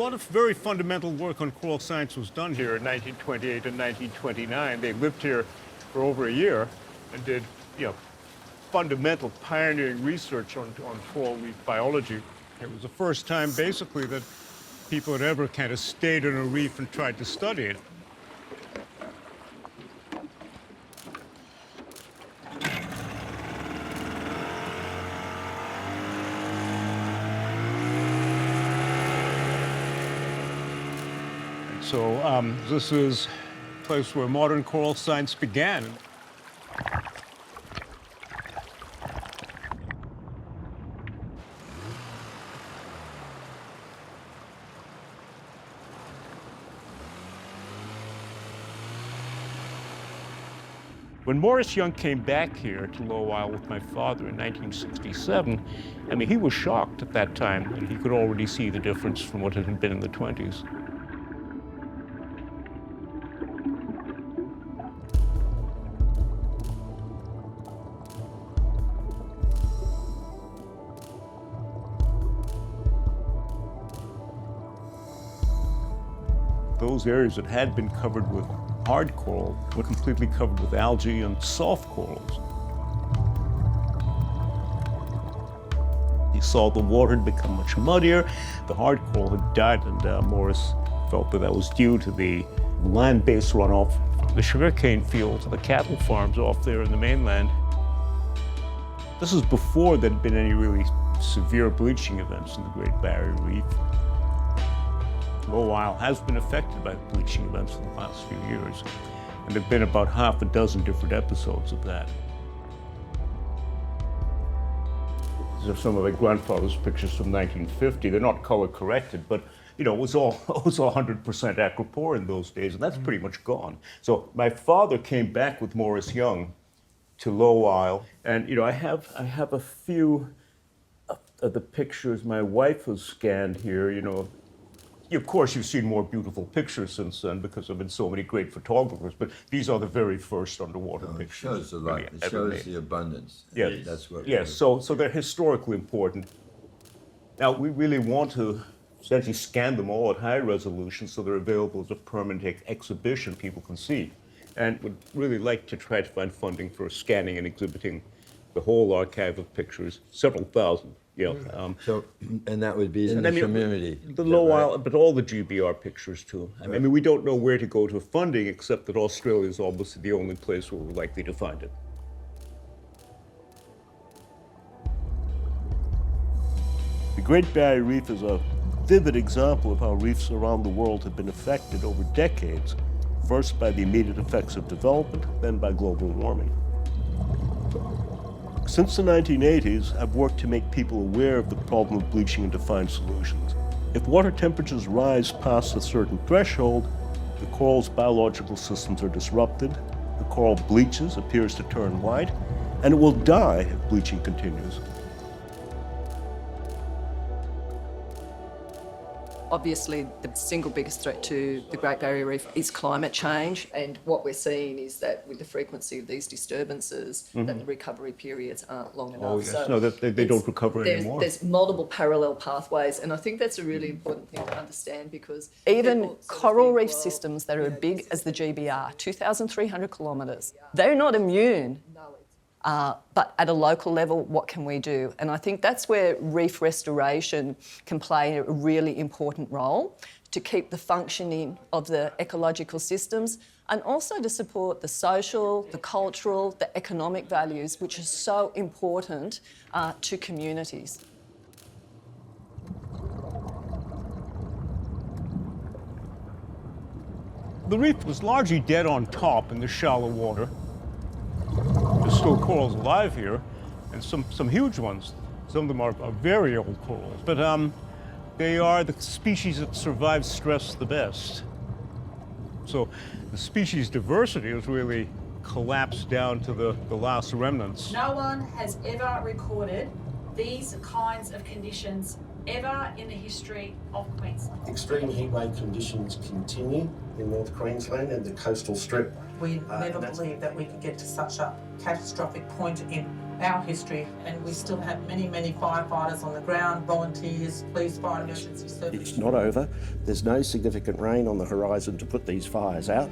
Speaker 1: lot of very fundamental work on coral science was done here in 1928 and 1929. They lived here for over a year and did, fundamental pioneering research on coral reef biology. It was the first time, basically, that people had ever kind of stayed on a reef and tried to study it. So this is a place where modern coral science began. When Morris Young came back here to Low Isle with my father in 1967, I mean, he was shocked at that time, and he could already see the difference from what it had been in the 20s. Those areas that had been covered with hard coral were completely covered with algae and soft corals. You saw the water had become much muddier, the hard coral had died, and Morris felt that that was due to the land-based runoff from the sugarcane fields and the cattle farms off there in the mainland. This is before there had been any really severe bleaching events in the Great Barrier Reef. Low Isle has been affected by the bleaching events in the last few years, and there have been about half a dozen different episodes of that. These are some of my grandfather's pictures from 1950. They're not color corrected, but it was all 100% acropore in those days, and that's pretty much gone. So my father came back with Morris Young to Low Isle, and I have a few of the pictures my wife has scanned here. Of course, you've seen more beautiful pictures since then because there have been so many great photographers, but these are the very first underwater pictures.
Speaker 19: It shows a lot. It shows the abundance.
Speaker 1: Yes.
Speaker 19: That's what.
Speaker 1: Yes. So they're historically important. Now, we really want to essentially scan them all at high resolution so they're available as a permanent exhibition people can see. And would really like to try to find funding for scanning and exhibiting the whole archive of pictures, several thousand.
Speaker 19: And that would be in the community.
Speaker 1: The Low Isle, but all the GBR pictures too. I mean, we don't know where to go to funding, except that Australia is obviously the only place where we're likely to find it.
Speaker 4: The Great Barrier Reef is a vivid example of how reefs around the world have been affected over decades, first by the immediate effects of development, then by global warming. Since the 1980s, I've worked to make people aware of the problem of bleaching and to find solutions. If water temperatures rise past a certain threshold, the coral's biological systems are disrupted, the coral bleaches, appears to turn white, and it will die if bleaching continues.
Speaker 20: Obviously, the single biggest threat to the Great Barrier Reef is climate change, and what we're seeing is that with the frequency of these disturbances, that the recovery periods aren't long enough.
Speaker 1: Oh, yes. So they don't recover anymore.
Speaker 20: There's multiple parallel pathways, and I think that's a really important thing to understand because even coral reef systems that are as big as the GBR, 2,300 kilometres, they're not immune. But at a local level, what can we do? And I think that's where reef restoration can play a really important role to keep the functioning of the ecological systems and also to support the social, the cultural, the economic values, which are so important to communities.
Speaker 1: The reef was largely dead on top in the shallow water. There's still corals alive here, and some huge ones. Some of them are very old corals, but they are the species that survive stress the best. So the species diversity has really collapsed down to the last remnants.
Speaker 21: No one has ever recorded these kinds of conditions ever in the history of Queensland.
Speaker 22: Extreme heatwave conditions continue in North Queensland and the coastal strip.
Speaker 23: We never believed that we could get to such a catastrophic point in
Speaker 5: our history, and we still have many, many firefighters on the ground, volunteers, police, fire emergency services.
Speaker 22: It's not over. There's no significant rain on the horizon to put these fires out.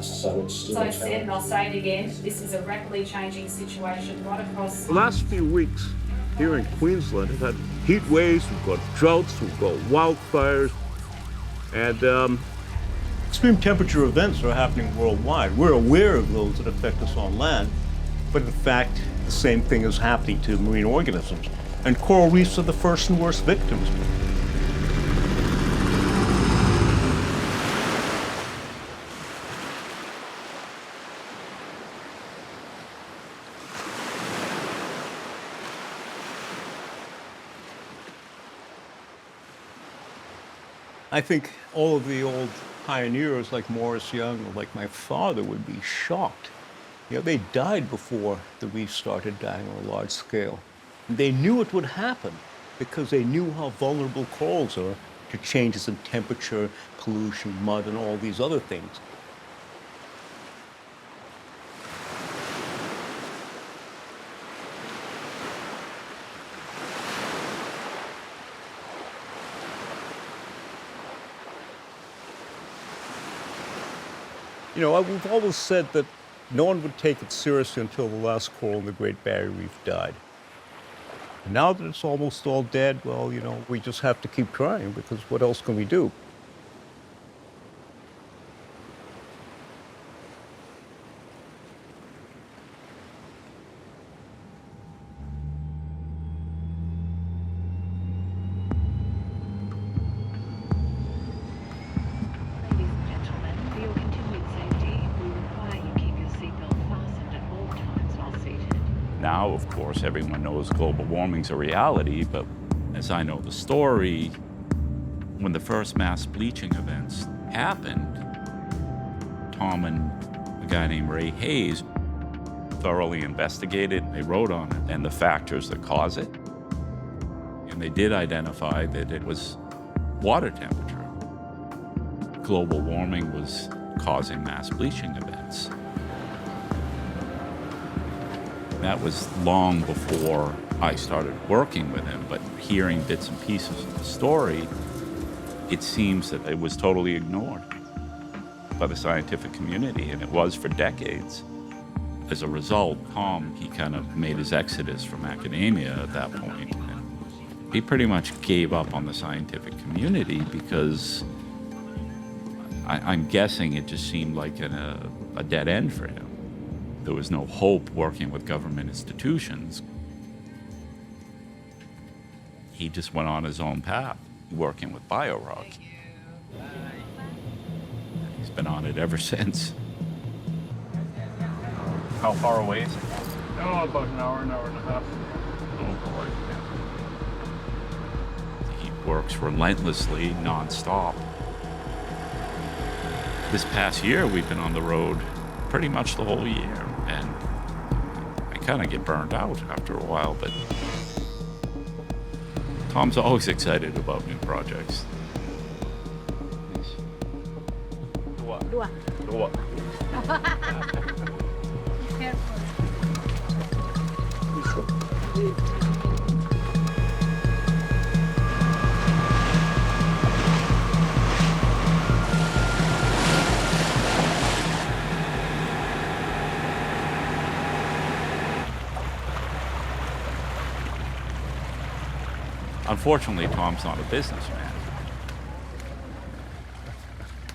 Speaker 22: So it's still
Speaker 21: So
Speaker 22: a
Speaker 21: I said,
Speaker 22: challenge.
Speaker 21: and I'll say it again, this is a rapidly changing situation right across.
Speaker 1: The last few weeks here in Queensland have had heat waves, we've got droughts, we've got wildfires, and extreme temperature events are happening worldwide. We're aware of those that affect us on land, but in fact, the same thing is happening to marine organisms. And coral reefs are the first and worst victims. I think all of the old pioneers like Morris Young or like my father would be shocked. You know, they died before the reef started dying on a large scale. They knew it would happen because they knew how vulnerable corals are to changes in temperature, pollution, mud, and all these other things. You know, we've always said that no one would take it seriously until the last coral in the Great Barrier Reef died. And now that it's almost all dead, well, you know, we just have to keep trying because what else can we do?
Speaker 2: Now, of course, everyone knows global warming's a reality, but as I know the story, when the first mass bleaching events happened, Tom and a guy named Ray Hayes thoroughly investigated. They wrote on it and the factors that cause it. And they did identify that it was water temperature. Global warming was causing mass bleaching events. That was long before I started working with him, but hearing bits and pieces of the story, it seems that it was totally ignored by the scientific community, and it was for decades. As a result, Tom, he kind of made his exodus from academia at that point. And he pretty much gave up on the scientific community because I'm guessing it just seemed like a dead end for him. There was no hope working with government institutions. He just went on his own path, working with biorock. He's been on it ever since.
Speaker 11: How far away is it?
Speaker 1: Oh, about an hour and a half.
Speaker 2: Oh boy. He works relentlessly, nonstop. This past year, we've been on the road pretty much the whole year, and I kind of get burned out after a while, but Tom's always excited about new projects.
Speaker 21: Dua.
Speaker 2: Unfortunately, Tom's not a businessman.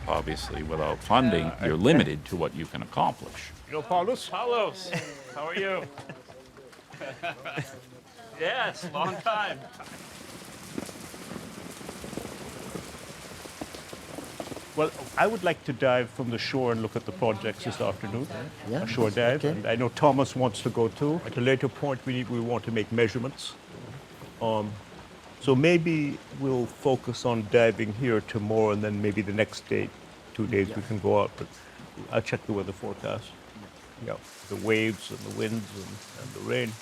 Speaker 2: Obviously, without funding, you're limited to what you can accomplish.
Speaker 1: You know, Paulus?
Speaker 11: Carlos, how are you? Yes, long time.
Speaker 1: Well, I would like to dive from the shore and look at the projects this afternoon.
Speaker 22: Yeah,
Speaker 1: A shore dive.
Speaker 22: okay.
Speaker 1: And I know Thomas wants to go too. At a later point, we want to make measurements. So maybe we'll focus on diving here tomorrow, and then maybe the next day, 2 days, we can go out. But I'll check the weather forecast. Yeah, the waves and the winds and the rain.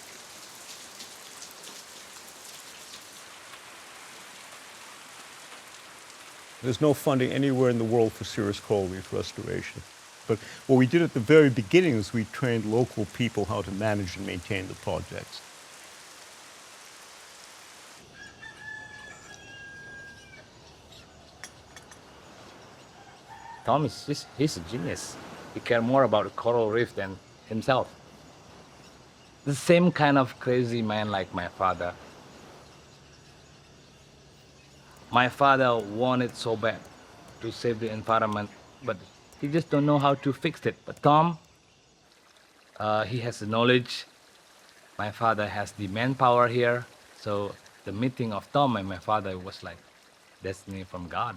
Speaker 1: There's no funding anywhere in the world for serious coral reef restoration. But what we did at the very beginning is we trained local people how to manage and maintain the projects.
Speaker 3: Tom he's a genius. He cares more about the coral reef than himself. The same kind of crazy man like my father. My father wanted so bad to save the environment, but he just don't know how to fix it. But Tom, he has the knowledge. My father has the manpower here. So the meeting of Tom and my father was like destiny from God.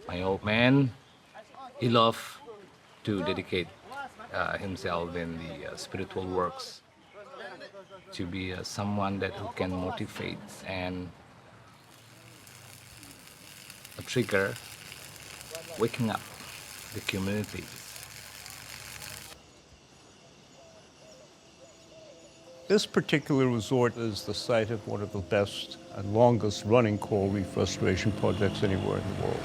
Speaker 3: My old man, he loved to dedicate himself in the spiritual works, to be someone who can motivate and a trigger, waking up the community.
Speaker 1: This particular resort is the site of one of the best and longest running coral reef restoration projects anywhere in the world.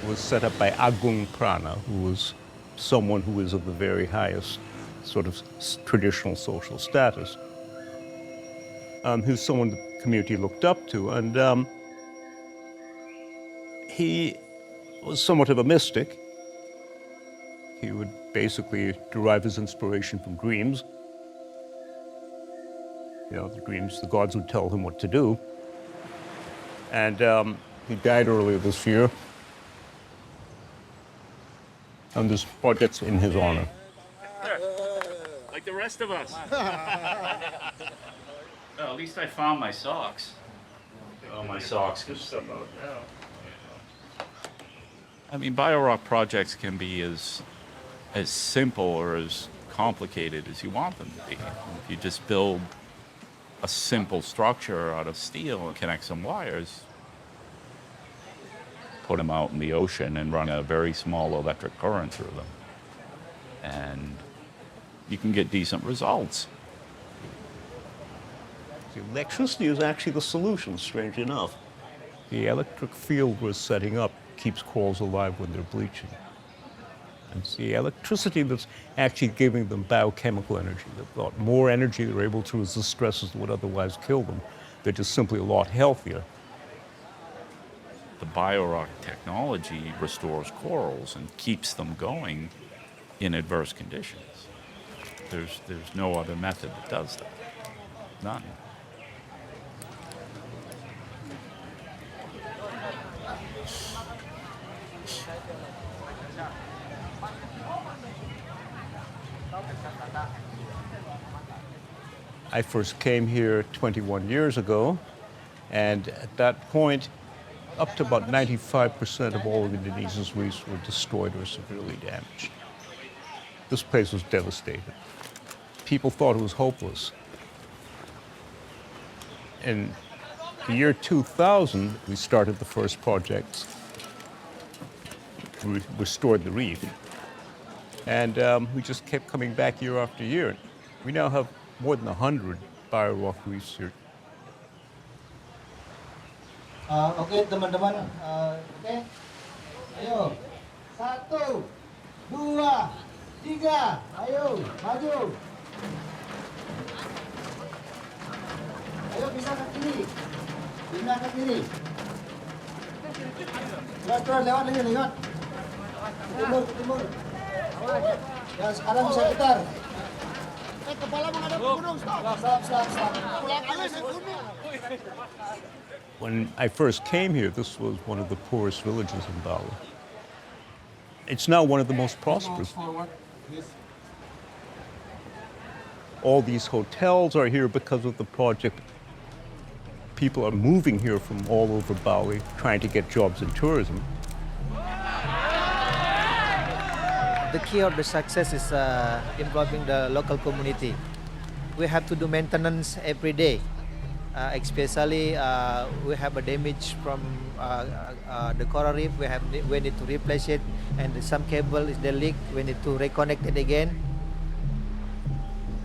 Speaker 1: It was set up by Agung Prana, who was someone who is of the very highest sort of traditional social status. Who's someone the community looked up to, and he was somewhat of a mystic. He would basically derive his inspiration from dreams. You know, the dreams, the gods would tell him what to do. And he died earlier this year. And this project's in his honor.
Speaker 11: Like the rest of us. Well, at least I found my socks. Oh, my socks. Good stuff out now. I mean, biorock projects can be as simple or as complicated as you want them to be. If you just build a simple structure out of steel and connect some wires, put them out in the ocean and run a very small electric current through them, and you can get decent results.
Speaker 1: The electricity is actually the solution, strange enough. The electric field we're setting up keeps corals alive when they're bleaching. And it's the electricity that's actually giving them biochemical energy. They've got more energy, they're able to resist stresses that would otherwise kill them. They're just simply a lot healthier.
Speaker 11: The biorock technology restores corals and keeps them going in adverse conditions. There's no other method that does that. None.
Speaker 1: I first came here 21 years ago, and at that point, up to about 95% of all of Indonesia's reefs were destroyed or severely damaged. This place was devastated. People thought it was hopeless. In the year 2000, we started the first projects to restore the reef. And we just kept coming back year after year. We now have more than 100 biorock reefs here.
Speaker 6: Oke teman-teman, oke, ayo, 1, 2, 3, ayo, maju. Ayo bisa ke kiri, pindah ke kiri. Terus lewat lagi, lewat. Ke timur. Ya sekarang bisa putar. Kepala menghadap ke gunung, stop. Pulang alis ke gunung.
Speaker 1: When I first came here, this was one of the poorest villages in Bali. It's now one of the most prosperous. All these hotels are here because of the project. People are moving here from all over Bali, trying to get jobs in tourism.
Speaker 23: The key of the success is involving the local community. We have to do maintenance every day. Especially we have a damage from the coral reef. We need to replace it, and some cable is the leak. We need to reconnect it again.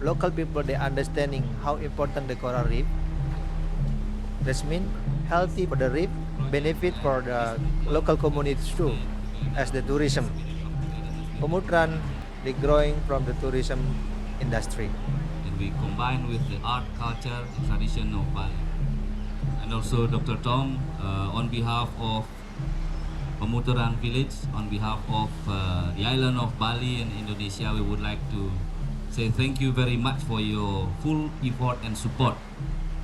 Speaker 23: Local people, they understanding how important the coral reef, That means healthy for the reef, benefit for the local communities too, as the tourism. Pemutaran, they growing from the tourism industry.
Speaker 7: And we combine with the art, culture, tradition of Bali. And also Dr. Tom, on behalf of Pemutaran village, on behalf of the island of Bali and Indonesia, we would like to say thank you very much for your full effort and support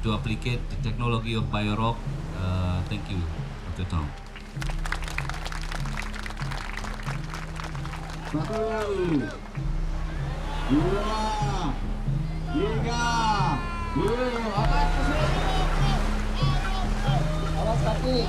Speaker 7: to applicate the technology of BioRock. Thank you, Dr. Tom.
Speaker 6: Awas kaki.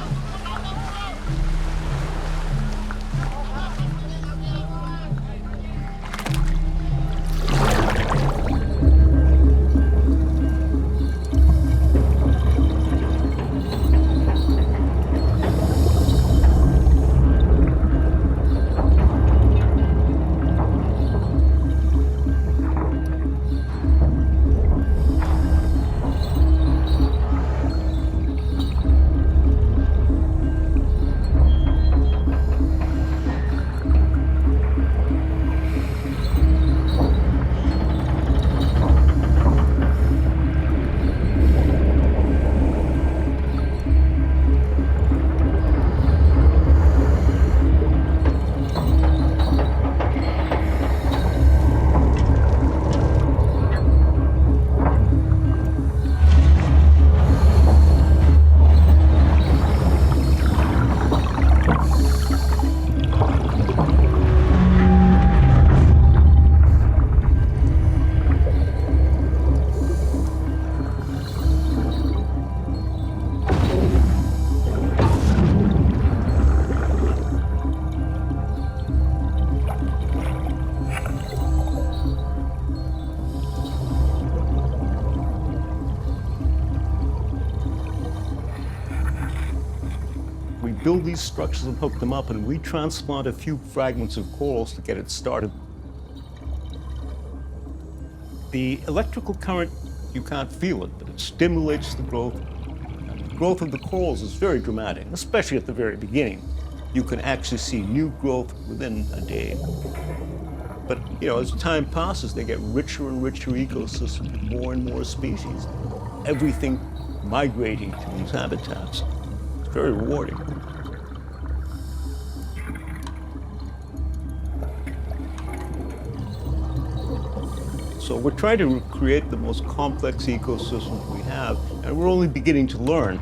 Speaker 1: We build these structures and hook them up, and we transplant a few fragments of corals to get it started. The electrical current, you can't feel it, but it stimulates the growth. And the growth of the corals is very dramatic, especially at the very beginning. You can actually see new growth within a day. But, as time passes, they get richer and richer ecosystems with more and more species. Everything migrating to these habitats. It's very rewarding. So we're trying to create the most complex ecosystems we have, and we're only beginning to learn.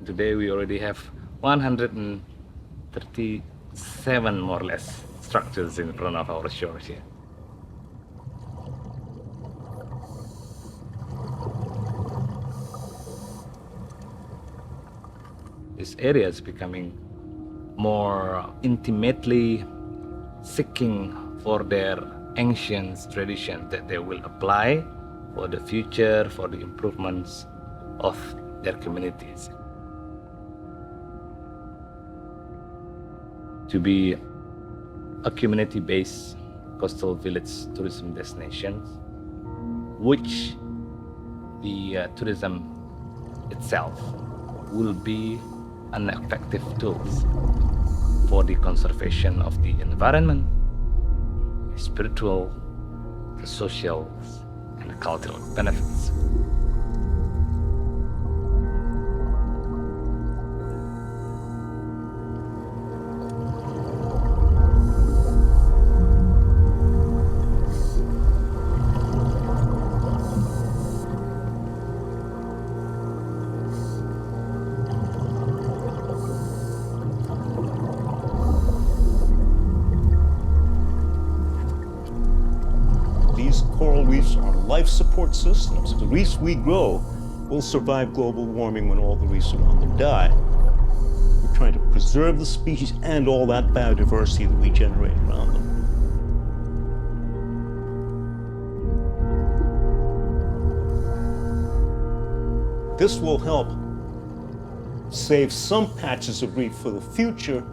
Speaker 3: Today we already have 137 more or less structures in front of our shores here. This area is becoming more intimately seeking for their ancient traditions that they will apply for the future, for the improvements of their communities. To be a community-based coastal village tourism destination, which the tourism itself will be an effective tool for the conservation of the environment, the spiritual, the social, and the cultural benefits.
Speaker 1: Coral reefs are life support systems. The reefs we grow will survive global warming when all the reefs around them die. We're trying to preserve the species and all that biodiversity that we generate around them. This will help save some patches of reef for the future,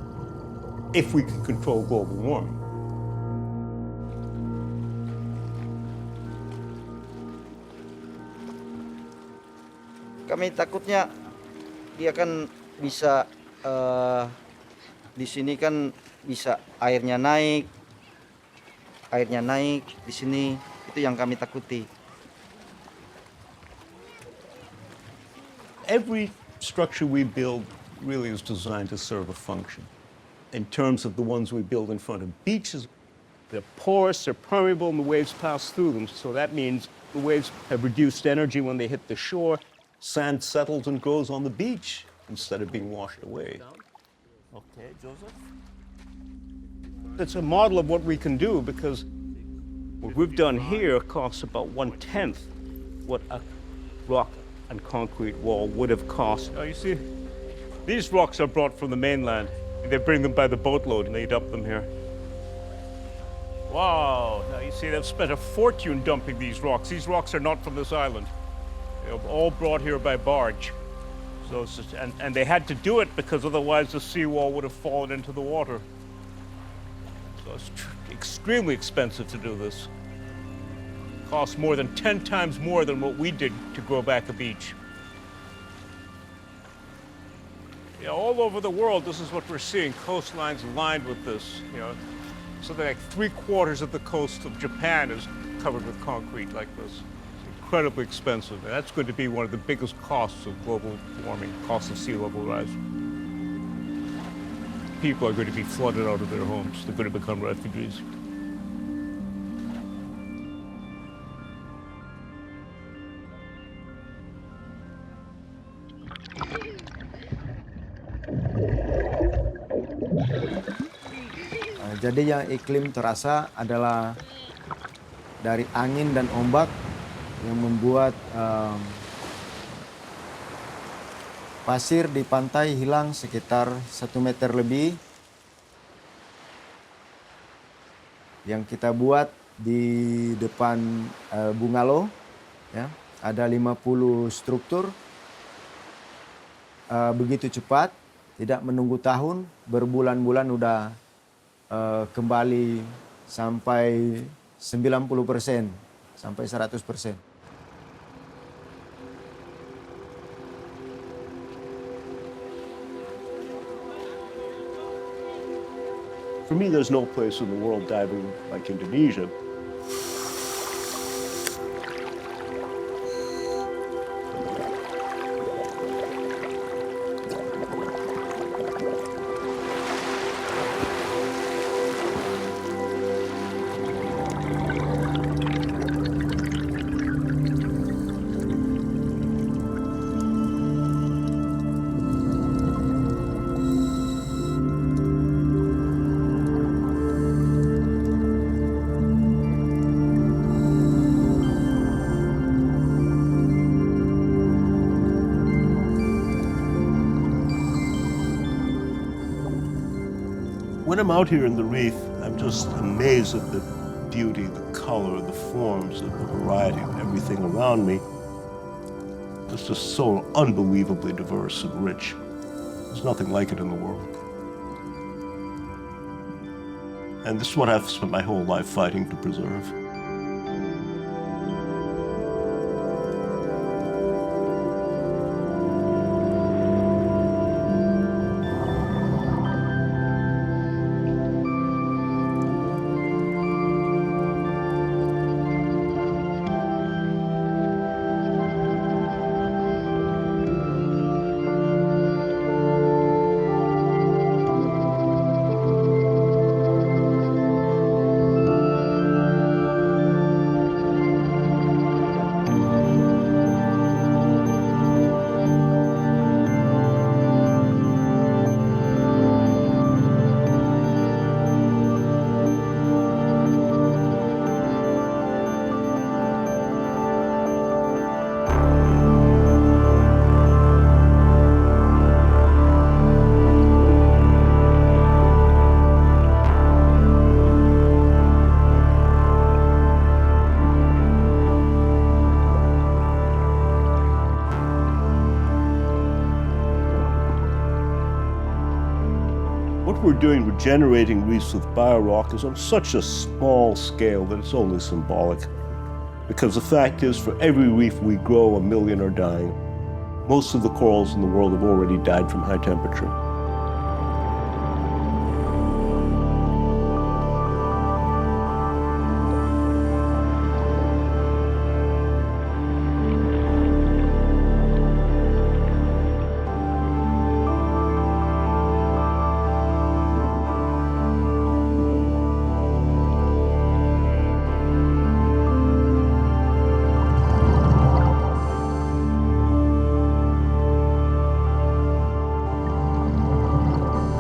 Speaker 1: if we can control global warming.
Speaker 8: Kami takutnya dia kan bisa di sini kan bisa airnya naik di sini, itu yang kami takuti.
Speaker 1: Every structure we build really is designed to serve a function. In terms of the ones we build in front of beaches, they're porous, they're permeable, and the waves pass through them. So that means the waves have reduced energy when they hit the shore. Sand settles and grows on the beach instead of being washed away. Okay, Joseph? It's a model of what we can do, because what we've done here costs about 1/10 what a rock and concrete wall would have cost. Oh, you see, these rocks are brought from the mainland. They bring them by the boatload and they dump them here. Wow, now you see they've spent a fortune dumping these rocks. These rocks are not from this island. They're all brought here by barge. So and they had to do it because otherwise the seawall would have fallen into the water. So it's extremely expensive to do this. Costs more than 10 times more than what we did to grow back a beach. Yeah, all over the world, this is what we're seeing, coastlines lined with this. You know, something like 3/4 of the coast of Japan is covered with concrete like this. It's incredibly expensive. And that's going to be one of the biggest costs of global warming, costs of sea level rise. People are going to be flooded out of their homes. They're going to become refugees.
Speaker 9: Jadi yang iklim terasa adalah dari angin dan ombak yang membuat pasir di pantai hilang sekitar 1 meter lebih. Yang kita buat di depan bungalow, ya, ada 50 struktur. Begitu cepat, tidak menunggu tahun, berbulan-bulan udah kembali sampai 90%, sampai 100%.
Speaker 4: For me, there's no place in the world diving like Indonesia. When I'm out here in the reef, I'm just amazed at the beauty, the color, the forms, the variety of everything around me. It's just so unbelievably diverse and rich. There's nothing like it in the world. And this is what I've spent my whole life fighting to preserve. What we're doing regenerating reefs with biorock is on such a small scale that it's only symbolic. Because the fact is, for every reef we grow, 1 million are dying. Most of the corals in the world have already died from high temperature.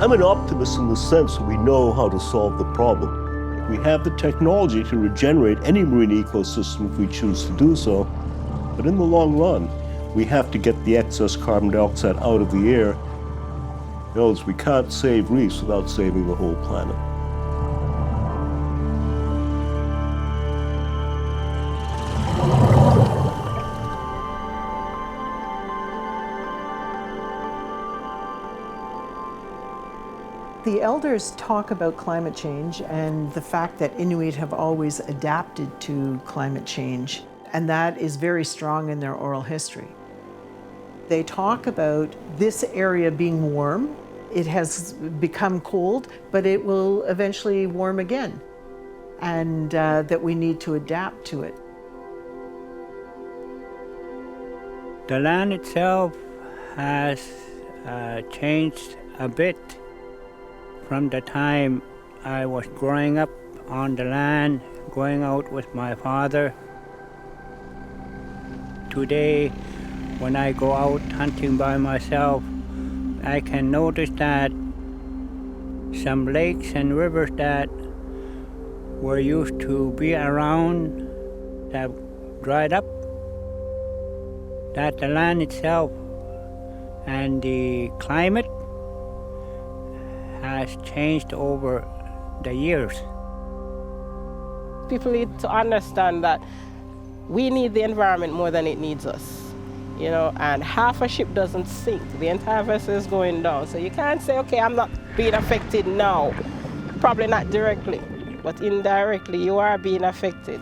Speaker 4: I'm an optimist in the sense that we know how to solve the problem. We have the technology to regenerate any marine ecosystem if we choose to do so, but in the long run, we have to get the excess carbon dioxide out of the air. In other words, we can't save reefs without saving the whole planet.
Speaker 10: The elders talk about climate change and the fact that Inuit have always adapted to climate change, and that is very strong in their oral history. They talk about this area being warm. It has become cold, but it will eventually warm again, and that we need to adapt to it.
Speaker 12: The land itself has changed a bit from the time I was growing up on the land, going out with my father. Today, when I go out hunting by myself, I can notice that some lakes and rivers that were used to be around have dried up. That the land itself and the climate has changed over the years.
Speaker 17: People need to understand that we need the environment more than it needs us, you know, and half a ship doesn't sink. The entire vessel is going down. So you can't say, okay, I'm not being affected now. Probably not directly, but indirectly you are being affected.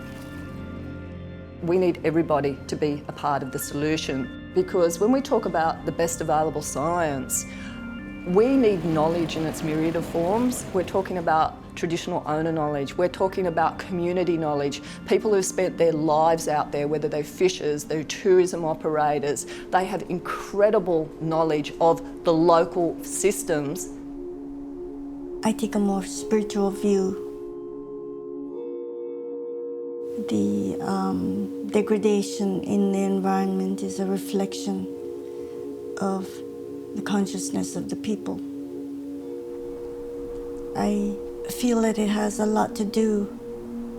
Speaker 20: We need everybody to be a part of the solution, because when we talk about the best available science, we need knowledge in its myriad of forms. We're talking about traditional owner knowledge. We're talking about community knowledge. People who've spent their lives out there, whether they're fishers, they're tourism operators, they have incredible knowledge of the local systems.
Speaker 18: I take a more spiritual view. The degradation in the environment is a reflection of the consciousness of the people. I feel that it has a lot to do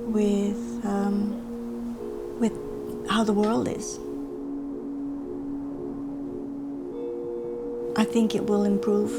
Speaker 18: with how the world is. I think it will improve.